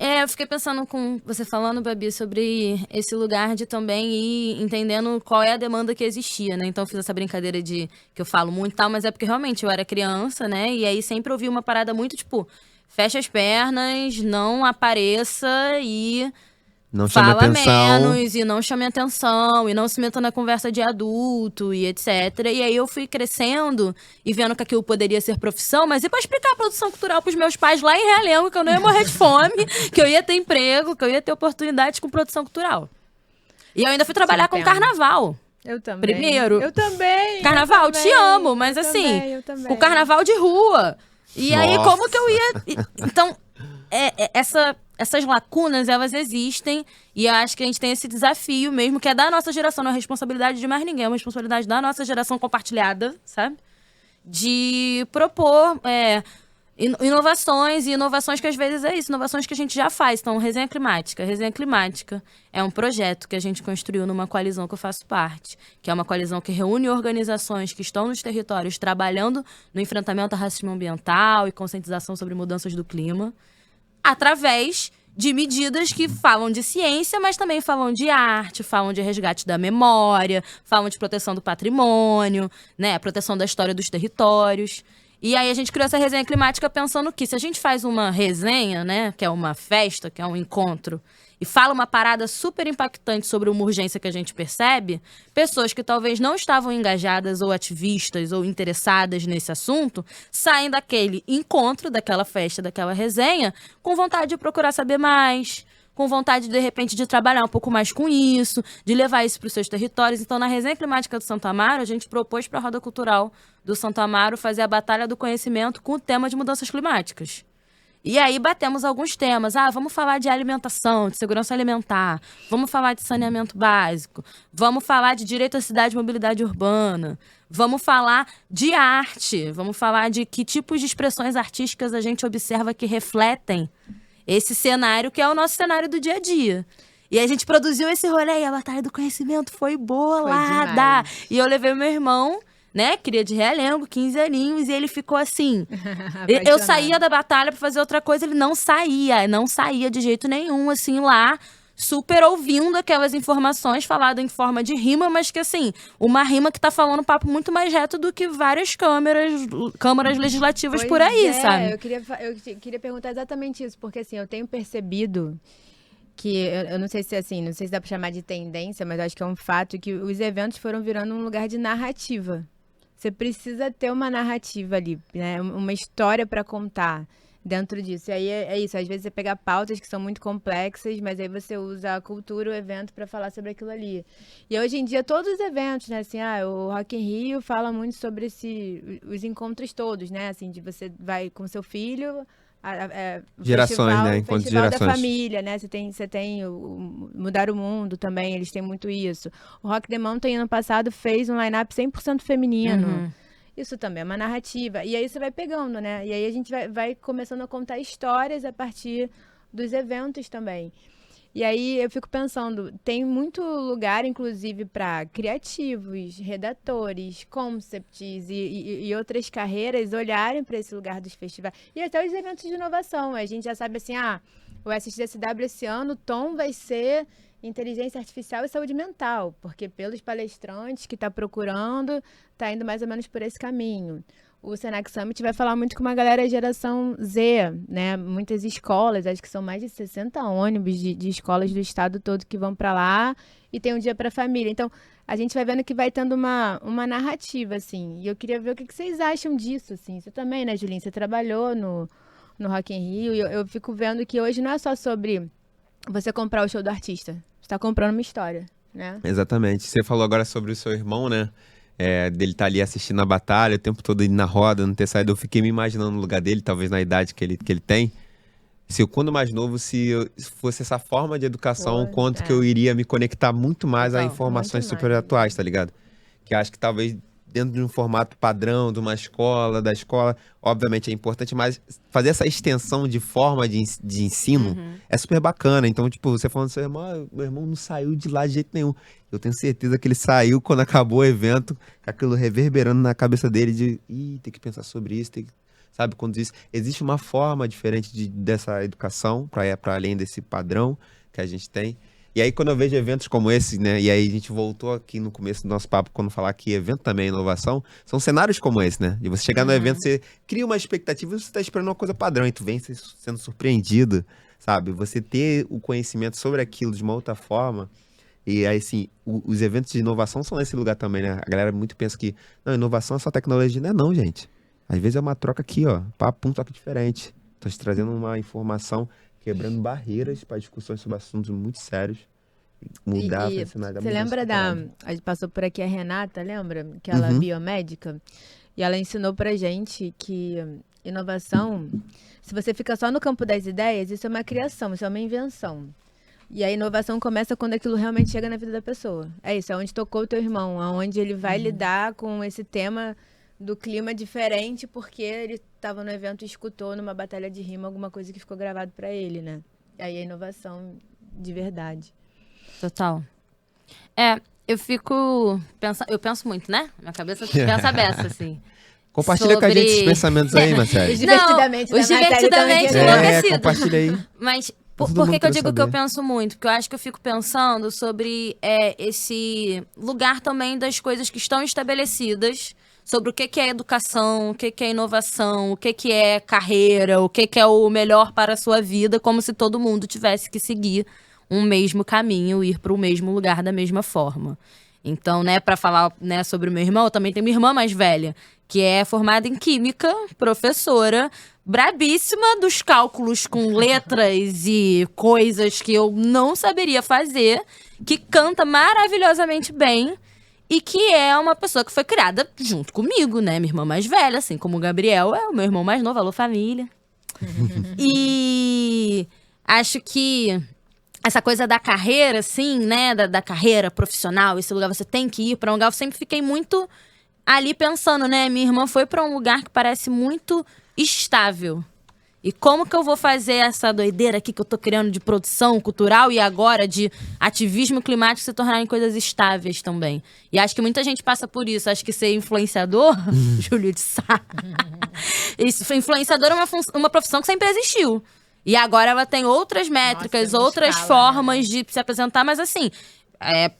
Speaker 3: Eu fiquei pensando com você falando, Babi, sobre esse lugar de também ir entendendo qual é a demanda que existia, né? Então eu fiz essa brincadeira de que eu falo muito e tal, mas é porque realmente eu era criança, né? E aí sempre ouvi uma parada muito tipo, fecha as pernas, não apareça e
Speaker 2: não chame
Speaker 3: fala
Speaker 2: atenção.
Speaker 3: menos e não chame atenção e não se meta na conversa de adulto e etc. E aí eu fui crescendo e vendo que aquilo poderia ser profissão, mas e pra explicar a produção cultural pros meus pais lá em Realengo, que eu não ia morrer de fome, que eu ia ter emprego, que eu ia ter oportunidades com produção cultural. E eu ainda fui trabalhar com carnaval.
Speaker 1: Eu também.
Speaker 3: Primeiro.
Speaker 1: Eu também.
Speaker 3: Carnaval,
Speaker 1: eu também,
Speaker 3: te amo, mas assim, o carnaval de rua. E aí como que eu ia... Então, essas lacunas, elas existem e eu acho que a gente tem esse desafio mesmo, que é da nossa geração, não é responsabilidade de mais ninguém, é uma responsabilidade da nossa geração compartilhada, sabe? De propor inovações, e inovações que às vezes é isso, inovações que a gente já faz. Então, Resenha Climática. Resenha Climática é um projeto que a gente construiu numa coalizão que eu faço parte, que é uma coalizão que reúne organizações que estão nos territórios trabalhando no enfrentamento ao racismo ambiental e conscientização sobre mudanças do clima, através de medidas que falam de ciência, mas também falam de arte, falam de resgate da memória, falam de proteção do patrimônio, né, proteção da história dos territórios. E aí a gente criou essa resenha climática pensando que se a gente faz uma resenha, né, que é uma festa, que é um encontro, e fala uma parada super impactante sobre uma urgência que a gente percebe, pessoas que talvez não estavam engajadas ou ativistas ou interessadas nesse assunto, saem daquele encontro, daquela festa, daquela resenha, com vontade de procurar saber mais, com vontade, de repente, de trabalhar um pouco mais com isso, de levar isso para os seus territórios. Então, na resenha climática do Santo Amaro, a gente propôs para a Roda Cultural do Santo Amaro fazer a Batalha do Conhecimento com o tema de mudanças climáticas. E aí batemos alguns temas. Vamos falar de alimentação, de segurança alimentar. Vamos falar de saneamento básico. Vamos falar de direito à cidade e mobilidade urbana. Vamos falar de arte. Vamos falar de que tipos de expressões artísticas a gente observa que refletem esse cenário, que é o nosso cenário do dia a dia. E a gente produziu esse rolê e a Batalha do Conhecimento foi bolada. E eu levei meu irmão, né, cria de Realengo, 15 aninhos, e ele ficou assim. Eu saía da batalha pra fazer outra coisa, ele não saía de jeito nenhum, assim, lá, super ouvindo aquelas informações faladas em forma de rima, mas que, assim, uma rima que tá falando um papo muito mais reto do que várias câmaras legislativas por aí, sabe?
Speaker 1: Eu queria perguntar exatamente isso, porque, assim, eu tenho percebido que, eu não sei se, assim, não sei se dá pra chamar de tendência, mas acho que é um fato que os eventos foram virando um lugar de narrativa. Você precisa ter uma narrativa ali, né? Uma história para contar dentro disso. E aí é isso, às vezes você pega pautas que são muito complexas, mas aí você usa a cultura, o evento para falar sobre aquilo ali. E hoje em dia todos os eventos, né, assim, o Rock in Rio fala muito sobre os encontros todos, né, assim, de você vai com seu filho,
Speaker 2: gerações,
Speaker 1: festival,
Speaker 2: né? Enquanto
Speaker 1: festival
Speaker 2: gerações.
Speaker 1: da família, né? Você tem o Mudar o Mundo também, eles têm muito isso. O Rock the Mountain, ano passado, fez um line-up 100% feminino.
Speaker 3: Uhum.
Speaker 1: Isso também é uma narrativa. E aí você vai pegando, né? E aí a gente vai começando a contar histórias a partir dos eventos também. E aí eu fico pensando, tem muito lugar, inclusive, para criativos, redatores, concepts e outras carreiras olharem para esse lugar dos festivais. E até os eventos de inovação. A gente já sabe assim, o SXSW esse ano, o tom vai ser inteligência artificial e saúde mental, porque pelos palestrantes que está procurando, está indo mais ou menos por esse caminho. O Senac Summit vai falar muito com uma galera geração Z, né? Muitas escolas, acho que são mais de 60 ônibus de escolas do estado todo que vão para lá e tem um dia para a família. Então, a gente vai vendo que vai tendo uma narrativa, assim. E eu queria ver o que vocês acham disso, assim. Você também, né, Julinha? Você trabalhou no Rock in Rio e eu fico vendo que hoje não é só sobre você comprar o show do artista. Você está comprando uma história, né?
Speaker 2: Exatamente. Você falou agora sobre o seu irmão, né? Dele estar ali assistindo a batalha, o tempo todo indo na roda, não ter saído. Eu fiquei me imaginando no lugar dele, talvez na idade que ele tem. Se eu, quando mais novo, se fosse essa forma de educação, o quanto que eu iria me conectar muito mais a informações super atuais, tá ligado? Que acho que talvez dentro de um formato padrão, de uma escola, da escola, obviamente é importante, mas fazer essa extensão de forma de ensino é super bacana. Então, tipo, você falando do seu irmão, meu irmão não saiu de lá de jeito nenhum. Eu tenho certeza que ele saiu quando acabou o evento, com aquilo reverberando na cabeça dele de, tem que pensar sobre isso, sabe, quando diz, existe uma forma diferente dessa educação, para além desse padrão que a gente tem. E aí, quando eu vejo eventos como esse, né, e aí a gente voltou aqui no começo do nosso papo, quando falar que evento também é inovação, são cenários como esse, né, de você chegar no evento, você cria uma expectativa e você está esperando uma coisa padrão, e tu vem sendo surpreendido, sabe, você ter o conhecimento sobre aquilo de uma outra forma. E aí, assim, os eventos de inovação são nesse lugar também, né, a galera muito pensa que, não, inovação é só tecnologia, não, gente, às vezes é uma troca aqui, ó, papo, um toque diferente, tô te trazendo uma informação, quebrando barreiras para discussões sobre assuntos muito sérios. Mudar,
Speaker 1: você lembra a gente passou por aqui a Renata, lembra? Que ela é biomédica. E ela ensinou pra gente que inovação, se você fica só no campo das ideias, isso é uma criação, isso é uma invenção. E a inovação começa quando aquilo realmente chega na vida da pessoa. É isso, é onde tocou o teu irmão, aonde ele vai lidar com esse tema do clima diferente, porque ele estava no evento e escutou numa batalha de rima alguma coisa que ficou gravado para ele, né? Aí a inovação de verdade.
Speaker 3: Total. Eu penso muito, né? Minha cabeça pensa beça, assim.
Speaker 2: Compartilha com a gente esses pensamentos aí, Marcelo.
Speaker 3: Os divertidamente enlouquecidos.
Speaker 2: Compartilha aí.
Speaker 3: Mas Por que eu digo que eu penso muito? Porque eu acho que eu fico pensando sobre esse lugar também das coisas que estão estabelecidas, sobre o que é educação, o que é inovação, o que é carreira, o que é o melhor para a sua vida, como se todo mundo tivesse que seguir um mesmo caminho, ir para o mesmo lugar da mesma forma. Então, né, para falar, né, sobre o meu irmão, eu também tenho uma irmã mais velha, que é formada em química, professora, brabíssima dos cálculos com letras e coisas que eu não saberia fazer, que canta maravilhosamente bem e que é uma pessoa que foi criada junto comigo, né? Minha irmã mais velha, assim como o Gabriel é o meu irmão mais novo, alô família. E acho que essa coisa da carreira, assim, né? Da carreira profissional, esse lugar você tem que ir pra um lugar, eu sempre fiquei muito ali pensando, né? Minha irmã foi pra um lugar que parece muito estável. E como que eu vou fazer essa doideira aqui que eu tô criando de produção cultural e agora de ativismo climático se tornarem coisas estáveis também? E acho que muita gente passa por isso. Acho que ser influenciador, Júlio de Sá, influenciador é uma profissão que sempre existiu. E agora ela tem outras métricas, outras formas de se apresentar, mas assim,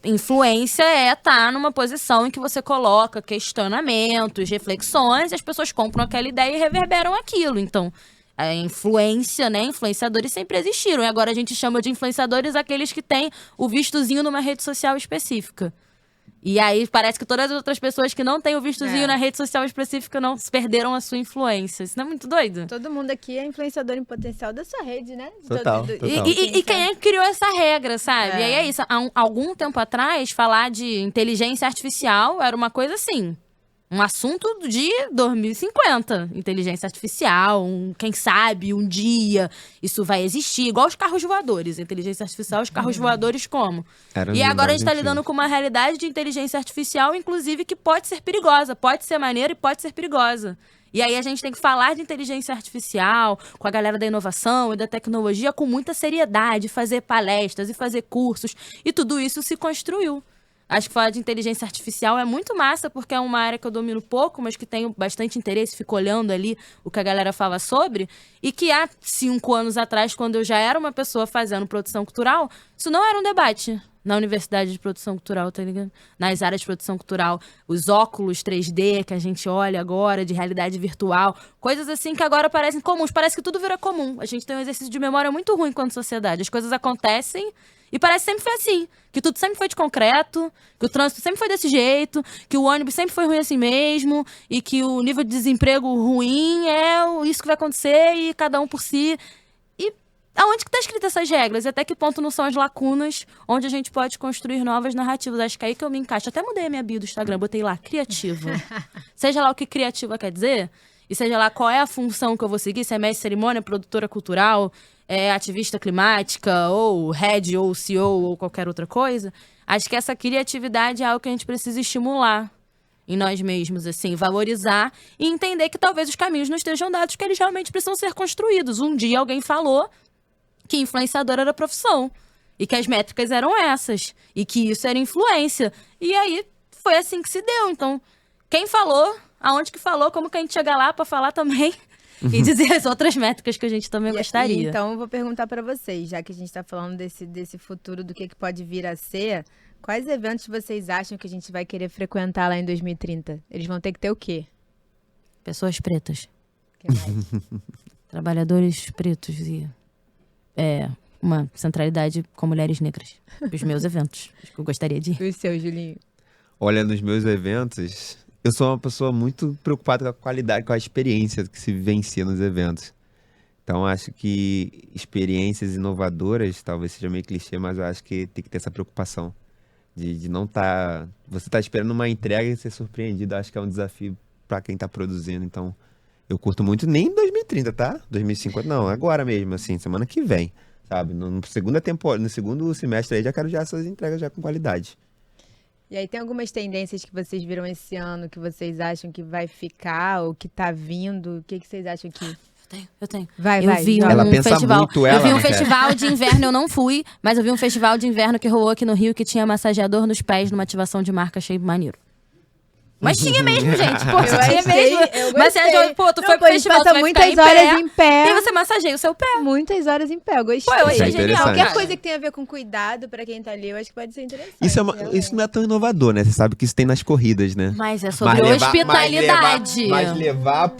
Speaker 3: influência é estar numa posição em que você coloca questionamentos, reflexões, e as pessoas compram aquela ideia e reverberam aquilo. Então, a influência, né? Influenciadores sempre existiram. E agora a gente chama de influenciadores aqueles que têm o vistozinho numa rede social específica. E aí parece que todas as outras pessoas que não têm o vistozinho na rede social específica não perderam a sua influência. Isso não é muito doido?
Speaker 1: Todo mundo aqui é influenciador em potencial da sua rede, né?
Speaker 2: Total.
Speaker 3: E quem é que criou essa regra, sabe? E aí é isso. Há algum tempo atrás, falar de inteligência artificial era uma coisa assim... Um assunto de 2050. Inteligência artificial, quem sabe um dia isso vai existir. Igual os carros voadores. Inteligência artificial, os carros voadores como? E agora a gente tá lidando com uma realidade de inteligência artificial, inclusive, que pode ser perigosa. Pode ser maneira e pode ser perigosa. E aí a gente tem que falar de inteligência artificial com a galera da inovação e da tecnologia com muita seriedade, fazer palestras e fazer cursos. E tudo isso se construiu. Acho que falar de inteligência artificial é muito massa, porque é uma área que eu domino pouco, mas que tenho bastante interesse, fico olhando ali o que a galera fala sobre, e que há 5 anos atrás, quando eu já era uma pessoa fazendo produção cultural, isso não era um debate na Universidade de Produção Cultural, tá ligado? Nas áreas de produção cultural, os óculos 3D que a gente olha agora, de realidade virtual, coisas assim que agora parecem comuns, parece que tudo vira comum. A gente tem um exercício de memória muito ruim enquanto sociedade, as coisas acontecem e parece que sempre foi assim, que tudo sempre foi de concreto, que o trânsito sempre foi desse jeito, que o ônibus sempre foi ruim assim mesmo, e que o nível de desemprego ruim é isso que vai acontecer e cada um por si. E aonde que tá escrito essas regras? E até que ponto não são as lacunas onde a gente pode construir novas narrativas? Acho que é aí que eu me encaixo. Até mudei a minha bio do Instagram, botei lá, criativa. Seja lá o que criativa quer dizer, e seja lá qual é a função que eu vou seguir, se é mestre de cerimônia, produtora cultural, ativista climática, ou head, ou CEO, ou qualquer outra coisa. Acho que essa criatividade é algo que a gente precisa estimular em nós mesmos, assim, valorizar e entender que talvez os caminhos não estejam dados, que eles realmente precisam ser construídos. Um dia alguém falou que influenciador era profissão, e que as métricas eram essas, e que isso era influência. E aí, foi assim que se deu. Então, quem falou, aonde que falou, como que a gente chega lá pra falar também... E dizer as outras métricas que a gente também gostaria.
Speaker 1: Então, eu vou perguntar para vocês, já que a gente está falando desse futuro, do que pode vir a ser, quais eventos vocês acham que a gente vai querer frequentar lá em 2030? Eles vão ter que ter o quê?
Speaker 3: Pessoas pretas.
Speaker 1: Que mais?
Speaker 3: Trabalhadores pretos e uma centralidade com mulheres negras. Os meus eventos, que eu gostaria de ir.
Speaker 1: E o seu, Julinho?
Speaker 2: Olha, nos meus eventos... Eu sou uma pessoa muito preocupada com a qualidade, com a experiência que se vivencia nos eventos. Então, acho que experiências inovadoras, talvez seja meio clichê, mas eu acho que tem que ter essa preocupação de não estar... Você está esperando uma entrega e ser surpreendido. Acho que é um desafio para quem está produzindo. Então, eu curto muito, nem em 2030, tá? 2050, não. Agora mesmo, assim, semana que vem, sabe? No segundo semestre aí, já quero já essas entregas já com qualidade.
Speaker 1: E aí tem algumas tendências que vocês viram esse ano, que vocês acham que vai ficar, ou que tá vindo? O que vocês acham que...
Speaker 3: Eu tenho.
Speaker 1: Vai.
Speaker 3: Eu vi
Speaker 2: Ela
Speaker 3: um
Speaker 2: pensa
Speaker 3: festival.
Speaker 2: muito, ela
Speaker 3: eu vi um
Speaker 2: não quer.
Speaker 3: festival de inverno, eu não fui, mas eu vi um festival de inverno que rolou aqui no Rio, que tinha massageador nos pés, numa ativação de marca, achei maneiro. Mas tinha mesmo, gente. Pô,
Speaker 1: Eu
Speaker 3: tinha
Speaker 1: achei,
Speaker 3: mesmo.
Speaker 1: eu
Speaker 3: Mas você
Speaker 1: gostei.
Speaker 3: achou, pô, tu
Speaker 1: Não,
Speaker 3: foi pro
Speaker 1: pô, a gente
Speaker 3: festival, tu
Speaker 1: passa
Speaker 3: vai
Speaker 1: muitas
Speaker 3: ficar em
Speaker 1: horas
Speaker 3: pé.
Speaker 1: em pé.
Speaker 3: E você massageia o seu pé.
Speaker 1: Muitas horas em pé, eu gostei.
Speaker 3: Pô, eu achei
Speaker 2: Isso é
Speaker 3: genial,
Speaker 2: interessante.
Speaker 1: Qualquer
Speaker 3: cara.
Speaker 1: coisa que tenha a ver com cuidado pra quem tá ali, eu acho que pode ser interessante.
Speaker 2: Isso não é tão inovador, né? Você sabe que isso tem nas corridas, né?
Speaker 3: Mas é sobre
Speaker 2: Mas
Speaker 3: hospitalidade.
Speaker 2: Mas levar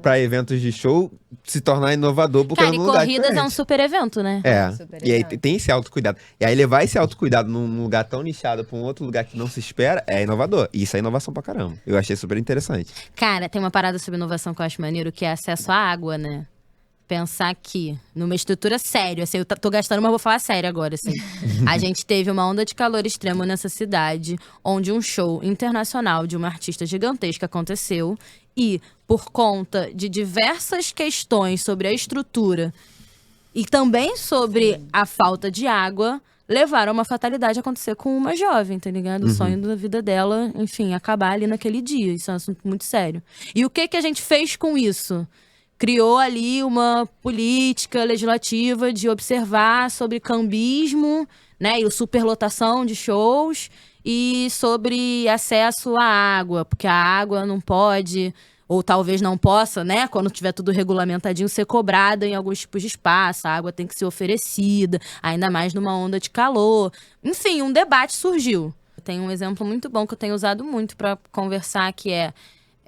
Speaker 2: pra eventos de show se tornar inovador porque
Speaker 3: Cara,
Speaker 2: é
Speaker 3: e
Speaker 2: num lugar
Speaker 3: corridas é um
Speaker 2: diferente.
Speaker 3: super evento, né?
Speaker 2: É,
Speaker 1: Super
Speaker 2: e aí
Speaker 1: evento.
Speaker 2: tem esse autocuidado. E aí levar esse autocuidado num lugar tão nichado pra um outro lugar que não se espera é inovador. E isso é inovação pra caramba. Eu achei super interessante.
Speaker 3: Cara, tem uma parada sobre inovação que eu acho maneiro, que é acesso à água, né? Pensar que, numa estrutura séria, assim, eu tô gastando, mas vou falar sério agora, assim. A gente teve uma onda de calor extremo nessa cidade, onde um show internacional de uma artista gigantesca aconteceu, e, por conta de diversas questões sobre a estrutura e também sobre a falta de água, levaram a uma fatalidade acontecer com uma jovem, tá ligado? O sonho da vida dela, enfim, acabar ali naquele dia. Isso é um assunto muito sério. E o que a gente fez com isso? Criou ali uma política legislativa de observar sobre cambismo, né, e superlotação de shows e sobre acesso à água, porque a água não pode, ou talvez não possa, né, quando tiver tudo regulamentadinho, ser cobrada em alguns tipos de espaço, a água tem que ser oferecida, ainda mais numa onda de calor. Enfim, um debate surgiu. Tem um exemplo muito bom que eu tenho usado muito para conversar, que é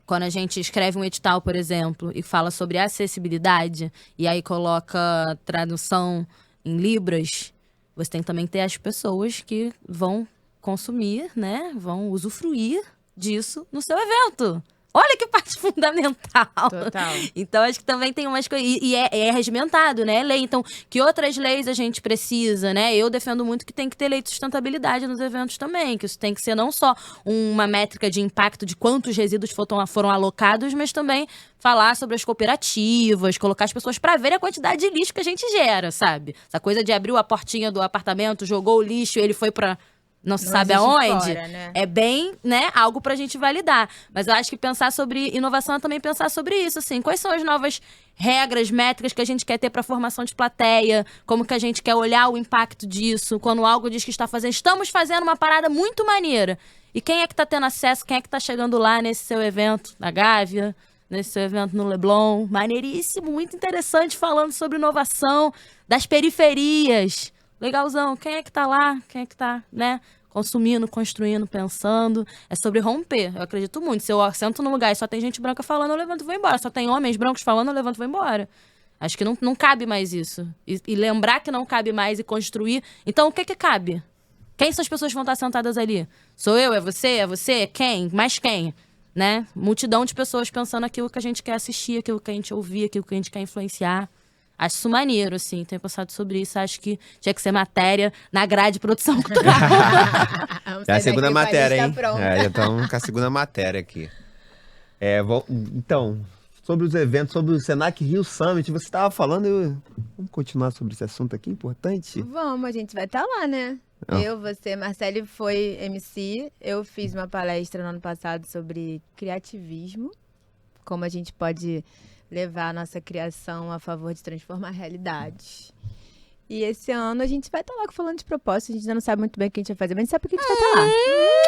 Speaker 3: quando a gente escreve um edital, por exemplo, e fala sobre acessibilidade, e aí coloca tradução em libras, você tem que também ter as pessoas que vão consumir, né? Vão usufruir disso no seu evento. Olha que parte fundamental.
Speaker 1: Total.
Speaker 3: Então, acho que também tem umas coisas. E é regimentado, né? É lei. Então, que outras leis a gente precisa, né? Eu defendo muito que tem que ter lei de sustentabilidade nos eventos também. Que isso tem que ser não só uma métrica de impacto de quantos resíduos foram alocados, mas também falar sobre as cooperativas, colocar as pessoas pra ver a quantidade de lixo que a gente gera, sabe? Essa coisa de abrir a portinha do apartamento, jogou o lixo e ele foi pra não se sabe
Speaker 1: existe
Speaker 3: aonde,
Speaker 1: fora, né?
Speaker 3: é bem, né, algo pra gente validar. Mas eu acho que pensar sobre inovação é também pensar sobre isso, assim. Quais são as novas regras, métricas que a gente quer ter pra formação de plateia? Como que a gente quer olhar o impacto disso? Quando algo diz que está fazendo... Estamos fazendo uma parada muito maneira. E quem é que tá tendo acesso? Quem é que tá chegando lá nesse seu evento na Gávea? Nesse seu evento no Leblon? Maneiríssimo, muito interessante, falando sobre inovação das periferias. Legalzão, quem é que tá lá? Quem é que tá, né? Consumindo, construindo, pensando. É sobre romper. Eu acredito muito. Se eu sento num lugar e só tem gente branca falando, eu levanto e vou embora. Só tem homens brancos falando, eu levanto e vou embora. Acho que não cabe mais isso. E lembrar que não cabe mais e construir. Então, o que cabe? Quem são as pessoas que vão estar sentadas ali? Sou eu? É você? É você? É quem? Mais quem? Né? Multidão de pessoas pensando aquilo que a gente quer assistir, aquilo que a gente ouvir, aquilo que a gente quer influenciar. Acho isso maneiro, assim, tenho pensado sobre isso. Acho que tinha que ser matéria na grade de produção cultural.
Speaker 2: É a segunda matéria, hein?
Speaker 1: Pronta.
Speaker 2: Já estamos com a segunda matéria aqui. Então, sobre os eventos, sobre o Senac Rio Summit, você estava falando, vamos continuar sobre esse assunto aqui, importante?
Speaker 1: Vamos, a gente vai estar lá, né?
Speaker 2: Ah.
Speaker 1: Eu, você, Marcele foi MC. Eu fiz uma palestra no ano passado sobre criativismo. Como a gente pode levar a nossa criação a favor de transformar realidades. E esse ano a gente vai estar lá falando de propósito. A gente ainda não sabe muito bem o que a gente vai fazer, mas a gente sabe que a gente vai estar lá.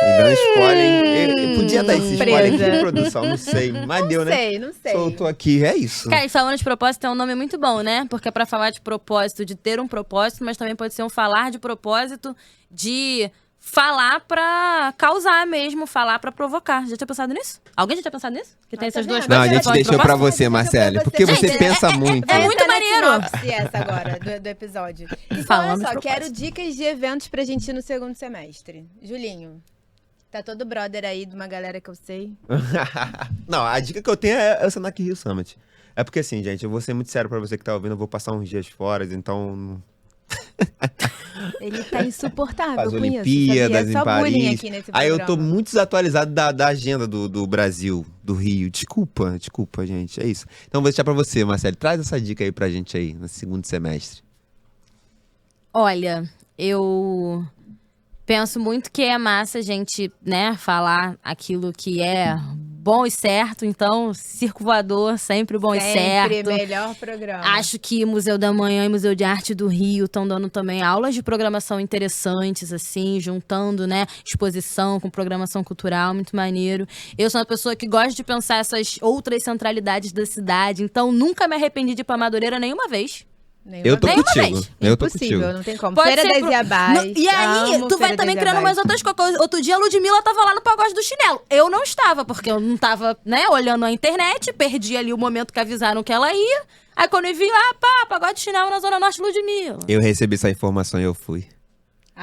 Speaker 2: E dando spoiler, hein? Eu podia dar esse spoiler
Speaker 1: Surpresa.
Speaker 2: aqui, produção, não sei. Mas deu, né?
Speaker 1: Não sei.
Speaker 2: Soltou aqui, é isso.
Speaker 3: Cara, e falando de propósito é um nome muito bom, né? Porque é pra falar de propósito, de ter um propósito, mas também pode ser um falar de propósito, de falar pra causar mesmo, falar pra provocar. Já tinha pensado nisso? Alguém já tinha pensado nisso? Que tem
Speaker 1: Ah,
Speaker 3: essas
Speaker 1: tá
Speaker 3: duas
Speaker 1: vendo?
Speaker 2: Não, a
Speaker 3: coisas?
Speaker 2: gente
Speaker 3: Falar de
Speaker 2: deixou pra
Speaker 3: propósito?
Speaker 2: você, Marcele, porque você
Speaker 1: Gente,
Speaker 2: pensa muito.
Speaker 3: é muito
Speaker 1: Vai entrar na
Speaker 3: maneiro.
Speaker 1: sinopse essa agora do episódio. Então,
Speaker 3: Falando
Speaker 1: olha
Speaker 3: de
Speaker 1: só,
Speaker 3: propósito.
Speaker 1: quero dicas de eventos pra gente ir no segundo semestre. Julinho, tá todo brother aí de uma galera que eu sei.
Speaker 2: Não, a dica que eu tenho é o Senac Rio Summit. É porque assim, gente, eu vou ser muito sério pra você que tá ouvindo, eu vou passar uns dias fora, então...
Speaker 1: Ele tá insuportável
Speaker 2: As
Speaker 1: com
Speaker 2: Olimpíadas
Speaker 1: isso, sabia?
Speaker 2: em
Speaker 1: Só bullying
Speaker 2: Paris.
Speaker 1: aqui nesse
Speaker 2: Aí eu tô
Speaker 1: programa.
Speaker 2: muito desatualizado da agenda do Brasil, do Rio. Desculpa, gente, é isso. Então vou deixar pra você, Marcelo, traz essa dica aí pra gente aí, no segundo semestre.
Speaker 3: Olha, eu penso muito que é massa a gente, né, falar aquilo que é bom e certo. Então, Circo Voador, sempre bom e certo.
Speaker 1: Sempre melhor programa.
Speaker 3: Acho que Museu da Manhã e Museu de Arte do Rio estão dando também aulas de programação interessantes, assim, juntando, né, exposição com programação cultural, muito maneiro. Eu sou uma pessoa que gosta de pensar essas outras centralidades da cidade, então nunca me arrependi de ir pra Madureira nenhuma vez.
Speaker 2: Eu tô
Speaker 3: Nenhuma
Speaker 2: contigo.
Speaker 3: vez.
Speaker 2: Eu tô
Speaker 1: Impossível,
Speaker 2: contigo.
Speaker 1: não tem como.
Speaker 3: Pode
Speaker 1: Feira
Speaker 3: ser
Speaker 1: das Iabás.
Speaker 3: E aí,
Speaker 1: amo
Speaker 3: tu vai
Speaker 1: Feira
Speaker 3: também
Speaker 1: das
Speaker 3: criando
Speaker 1: Iabás.
Speaker 3: umas outras coisas. Outro dia a Ludmilla tava lá no Pagode do Chinelo. Eu não estava, porque eu não tava, né, olhando a internet, perdi ali o momento que avisaram que ela ia. Aí quando eu vi, Pagode do Chinelo na Zona Norte, Ludmilla.
Speaker 2: Eu recebi essa informação e eu fui.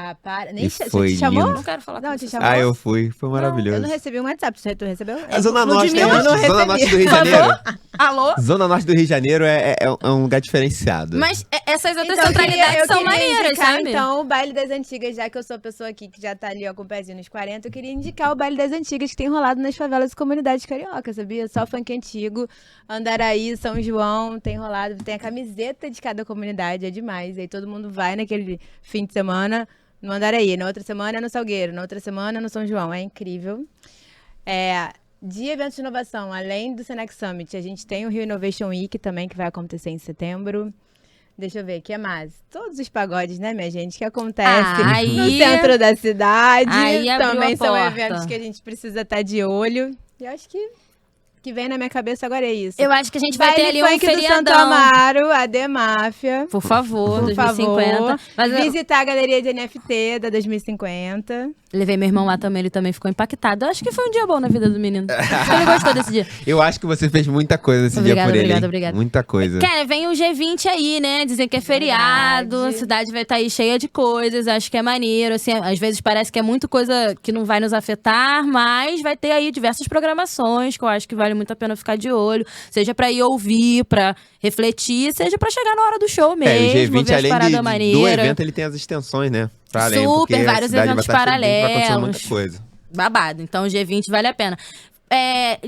Speaker 1: Ah, para.
Speaker 2: E
Speaker 1: Nem
Speaker 2: foi
Speaker 1: te chamou?
Speaker 2: lindo.
Speaker 3: Não quero falar
Speaker 1: Não,
Speaker 3: com
Speaker 1: te
Speaker 3: você.
Speaker 1: chamou?
Speaker 2: Ah, eu fui. Foi
Speaker 1: Eu
Speaker 2: maravilhoso.
Speaker 1: não recebi um WhatsApp. Tu recebeu?
Speaker 2: A Zona Norte, né?
Speaker 3: Ludmilla,
Speaker 1: eu não
Speaker 2: Zona
Speaker 1: recebi.
Speaker 2: Norte do Rio de
Speaker 3: Por
Speaker 2: Janeiro.
Speaker 3: favor? Alô?
Speaker 2: Zona Norte do Rio de Janeiro é um lugar diferenciado.
Speaker 3: Mas essas outras
Speaker 1: Então,
Speaker 3: centralidades
Speaker 1: eu
Speaker 3: são
Speaker 1: queria
Speaker 3: maneiras,
Speaker 1: indicar,
Speaker 3: sabe?
Speaker 1: então, o Baile das Antigas, já que eu sou a pessoa aqui que já tá ali, ó, com o pezinho nos 40, eu queria indicar o Baile das Antigas que tem rolado nas favelas e comunidades carioca, sabia? Só funk antigo, Andaraí, São João, tem rolado, tem a camiseta de cada comunidade, é demais. Aí todo mundo vai naquele fim de semana no Andaraí, na outra semana é no Salgueiro, na outra semana é no São João, é incrível. De eventos de inovação, além do Senex Summit, a gente tem o Rio Innovation Week também, que vai acontecer em setembro. Deixa eu ver, o que mais? Todos os pagodes, né, minha gente, que acontecem no
Speaker 3: aí-
Speaker 1: centro da cidade.
Speaker 3: aí abriu
Speaker 1: Também
Speaker 3: a
Speaker 1: são
Speaker 3: porta.
Speaker 1: eventos que a gente precisa estar de olho. E eu acho que vem na minha cabeça agora é isso.
Speaker 3: Eu acho que a gente vai ter ali um
Speaker 1: Funk do Santo
Speaker 3: feriadão.
Speaker 1: Amaro, a The Máfia.
Speaker 3: Por favor,
Speaker 1: Por
Speaker 3: 2050.
Speaker 1: favor,
Speaker 3: Mas eu
Speaker 1: visitar a galeria de NFT da 2050.
Speaker 3: levei meu irmão lá também, ele também ficou impactado. Eu acho que foi um dia bom na vida do menino. Ele gostou desse dia.
Speaker 2: Eu acho que você fez muita coisa esse dia por ele. hein?
Speaker 3: Obrigada.
Speaker 2: Muita coisa.
Speaker 3: Cara, vem o G20 aí, né? Dizem que é feriado,
Speaker 1: Verdade.
Speaker 3: a cidade vai estar aí cheia de coisas, acho que é maneiro, assim, às vezes parece que é muita coisa que não vai nos afetar, mas vai ter aí diversas programações que eu acho que vale muito a pena ficar de olho, seja pra ir ouvir, pra refletir, seja pra chegar na hora do show mesmo,
Speaker 2: o G20,
Speaker 3: ver as
Speaker 2: além
Speaker 3: paradas
Speaker 2: do
Speaker 3: maneiras.
Speaker 2: evento, ele tem as extensões, né? Pra além,
Speaker 3: Super,
Speaker 2: porque a
Speaker 3: vários
Speaker 2: cidade
Speaker 3: eventos
Speaker 2: vai estar cheia, vai acontecer
Speaker 3: paralelos.
Speaker 2: muita coisa.
Speaker 3: Babado. Então, o G20 vale a pena.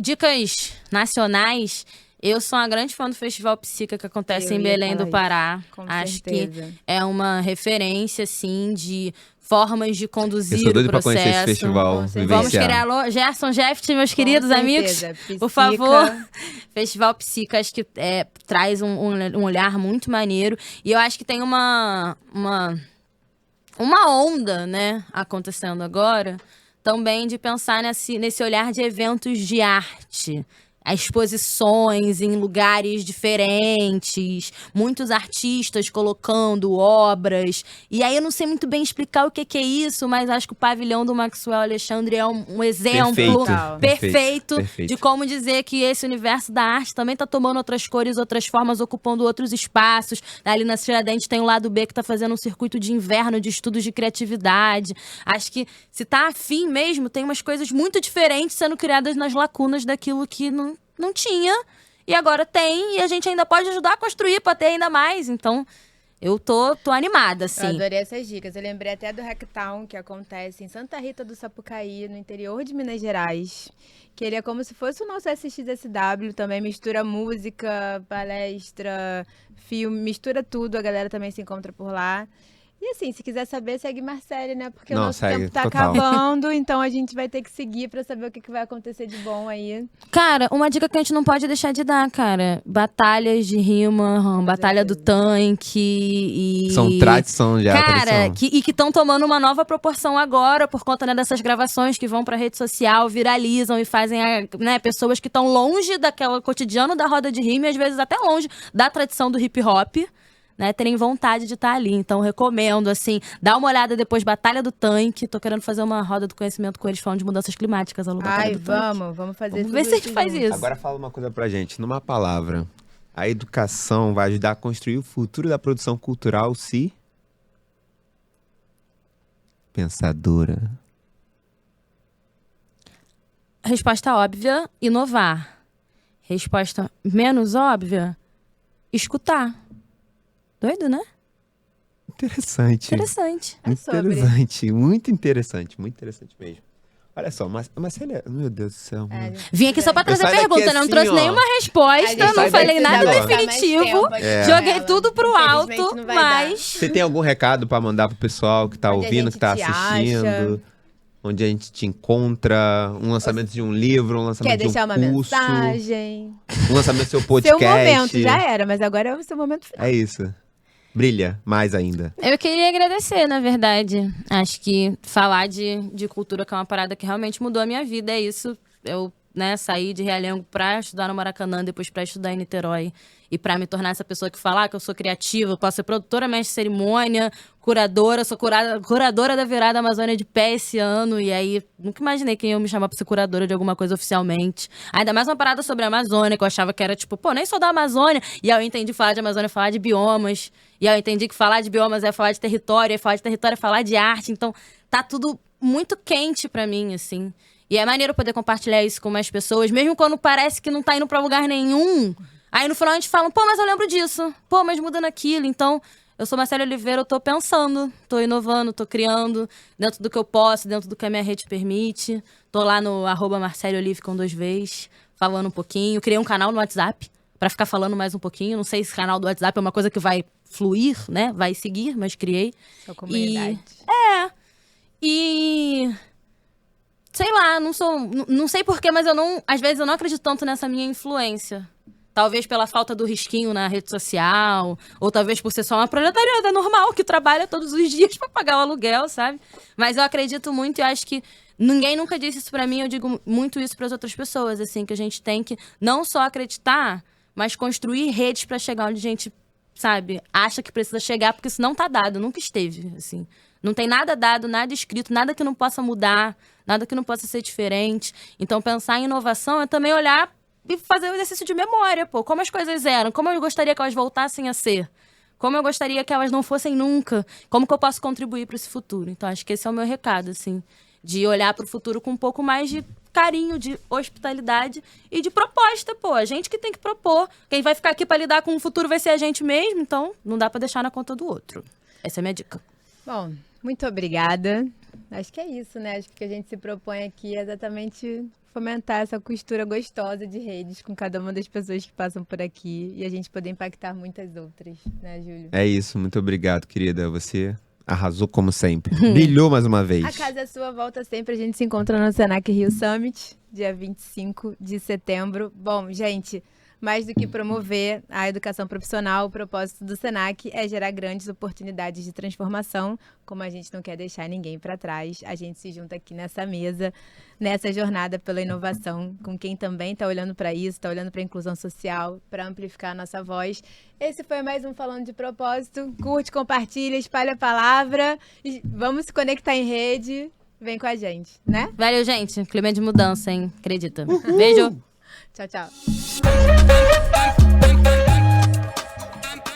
Speaker 3: Dicas nacionais. Eu sou uma grande fã do Festival Psica que acontece
Speaker 1: Eu
Speaker 3: em
Speaker 1: ia
Speaker 3: Belém do
Speaker 1: falar
Speaker 3: Pará.
Speaker 1: Com
Speaker 3: Acho
Speaker 1: certeza.
Speaker 3: que é uma referência, assim, de formas de conduzir
Speaker 2: Eu sou doido
Speaker 3: o
Speaker 2: pra
Speaker 3: processo.
Speaker 2: conhecer esse festival,
Speaker 1: Com certeza.
Speaker 3: Vamos
Speaker 2: vivenciar.
Speaker 3: querer alô, Gerson Jeft, meus queridos
Speaker 1: Com
Speaker 3: amigos.
Speaker 1: certeza.
Speaker 3: Por
Speaker 1: Psica.
Speaker 3: favor. Festival Psica, acho que traz um olhar muito maneiro. E eu acho que tem uma onda, né, acontecendo agora, também de pensar nesse olhar de eventos de arte. Exposições em lugares diferentes, muitos artistas colocando obras. E aí eu não sei muito bem explicar o que é isso, mas acho que o pavilhão do Maxwell Alexandre é um exemplo perfeito de como dizer que esse universo da arte também tá tomando outras cores, outras formas, ocupando outros espaços. Ali na Tiradentes tem o lado B que tá fazendo um circuito de inverno de estudos de criatividade. Acho que se tá afim mesmo, tem umas coisas muito diferentes sendo criadas nas lacunas daquilo que não tinha, e agora tem, e a gente ainda pode ajudar a construir para ter ainda mais. Então, eu tô animada,
Speaker 1: Eu
Speaker 3: assim.
Speaker 1: adorei essas dicas. Eu lembrei até do Hacktown, que acontece em Santa Rita do Sapucaí, no interior de Minas Gerais. Que ele é como se fosse o nosso SXSW, também mistura música, palestra, filme, mistura tudo. A galera também se encontra por lá. E assim, se quiser saber, segue Marcele, né? Porque o nosso tempo tá acabando, então a gente vai ter que seguir pra saber o que vai acontecer de bom aí.
Speaker 3: Cara, uma dica que a gente não pode deixar de dar, cara. Batalhas de rima, batalha do tanque e...
Speaker 2: São tradição já,
Speaker 3: cara,
Speaker 2: tradição.
Speaker 3: que estão tomando uma nova proporção agora por conta, né, dessas gravações que vão pra rede social, viralizam e fazem, né, pessoas que estão longe daquela cotidiano da roda de rima e às vezes até longe da tradição do hip hop, né, terem vontade de estar ali. Então, recomendo, assim, dá uma olhada depois, Batalha do Tanque. Tô querendo fazer uma roda do conhecimento com eles falando de mudanças climáticas. A Batalha do Tanque.
Speaker 1: Vamos fazer
Speaker 3: Vamos
Speaker 1: tudo
Speaker 3: ver se a gente
Speaker 1: isso
Speaker 3: faz
Speaker 1: junto.
Speaker 3: isso.
Speaker 2: Agora fala uma coisa pra gente. Numa palavra, a educação vai ajudar a construir o futuro da produção cultural se... Pensadora.
Speaker 3: Resposta óbvia, inovar. Resposta menos óbvia, escutar. Doido, né?
Speaker 2: Interessante.
Speaker 3: Interessante.
Speaker 2: Interessante, muito interessante mesmo. Olha só, Marcela, meu Deus do céu. mano.
Speaker 3: Vim aqui só pra trazer
Speaker 2: saio daqui
Speaker 3: pergunta, não
Speaker 2: assim,
Speaker 3: trouxe
Speaker 2: ó.
Speaker 3: nenhuma resposta, não
Speaker 2: sai
Speaker 3: falei
Speaker 2: daqui
Speaker 3: nada
Speaker 2: assim, ó.
Speaker 3: definitivo. Joguei tudo pro alto, mas...
Speaker 2: Você tem algum recado pra mandar pro pessoal que tá
Speaker 1: Onde a
Speaker 2: ouvindo,
Speaker 1: gente
Speaker 2: que tá
Speaker 1: te
Speaker 2: assistindo?
Speaker 1: acha?
Speaker 2: onde a gente te encontra, um lançamento de um livro, um lançamento
Speaker 1: Quer
Speaker 2: de um
Speaker 1: deixar uma
Speaker 2: curso,
Speaker 1: mensagem?
Speaker 2: um lançamento do seu podcast.
Speaker 1: Seu momento, já era, mas agora é o seu momento final.
Speaker 2: É isso. Brilha mais ainda.
Speaker 3: Eu queria agradecer, na verdade. Acho que falar de cultura, que é uma parada que realmente mudou a minha vida, é isso. Eu, saí de Realengo pra estudar no Maracanã, depois pra estudar em Niterói. E pra me tornar essa pessoa que fala que eu sou criativa, eu posso ser produtora, mestre de cerimônia, curadora, sou curadora da Virada Amazônia de pé esse ano. E aí, nunca imaginei que ia me chamar pra ser curadora de alguma coisa oficialmente. Ainda mais uma parada sobre a Amazônia, que eu achava que era tipo, nem sou da Amazônia. E aí eu entendi falar de Amazônia é falar de biomas. E aí eu entendi que falar de biomas é falar de território, e falar de território é falar de arte. Então, tá tudo muito quente pra mim, assim. E é maneiro poder compartilhar isso com mais pessoas, mesmo quando parece que não tá indo pra lugar nenhum. Aí no final a gente fala, mas eu lembro disso. Mas muda naquilo. Então, eu sou Marcele Oliveira, eu tô pensando, tô inovando, tô criando, dentro do que eu posso, dentro do que a minha rede permite. Tô lá no @MarceleOlive com 2 Vs, falando um pouquinho. Criei um canal no WhatsApp pra ficar falando mais um pouquinho. Não sei se o canal do WhatsApp é uma coisa que vai fluir, né? Vai seguir, mas criei.
Speaker 1: Sua comunidade.
Speaker 3: E sei lá, não sei porquê, mas às vezes eu não acredito tanto nessa minha influência. Talvez pela falta do risquinho na rede social, ou talvez por ser só uma proletariada normal que trabalha todos os dias pra pagar o aluguel, sabe? Mas eu acredito muito e acho que ninguém nunca disse isso pra mim, eu digo muito isso pras outras pessoas, assim, que a gente tem que não só acreditar, mas construir redes pra chegar onde a gente, sabe, acha que precisa chegar, porque isso não tá dado, nunca esteve, assim. Não tem nada dado, nada escrito, nada que não possa mudar, nada que não possa ser diferente. Então, pensar em inovação é também olhar e fazer um exercício de memória, como as coisas eram, como eu gostaria que elas voltassem a ser, como eu gostaria que elas não fossem nunca, como que eu posso contribuir para esse futuro. Então, acho que esse é o meu recado, assim, de olhar para o futuro com um pouco mais de carinho, de hospitalidade e de proposta, a gente que tem que propor. Quem vai ficar aqui para lidar com o futuro vai ser a gente mesmo, então não dá para deixar na conta do outro. Essa é a minha dica.
Speaker 1: Bom, muito obrigada. Acho que é isso, né? Acho que o que a gente se propõe aqui é exatamente fomentar essa costura gostosa de redes com cada uma das pessoas que passam por aqui e a gente poder impactar muitas outras, né, Júlio?
Speaker 2: É isso, muito obrigado, querida. Você arrasou como sempre. Brilhou mais uma vez.
Speaker 1: A casa é sua, volta sempre. A gente se encontra no Senac Rio Summit, dia 25 de setembro. Bom, gente, mais do que promover a educação profissional, o propósito do Senac é gerar grandes oportunidades de transformação. Como a gente não quer deixar ninguém para trás, a gente se junta aqui nessa mesa, nessa jornada pela inovação, com quem também está olhando para isso, está olhando para a inclusão social, para amplificar a nossa voz. Esse foi mais um Falando de Propósito. Curte, compartilha, espalha a palavra. Vamos se conectar em rede. Vem com a gente, né?
Speaker 3: Valeu, gente. Clima de mudança, hein? Acredita. Beijo.
Speaker 1: Tchau, tchau.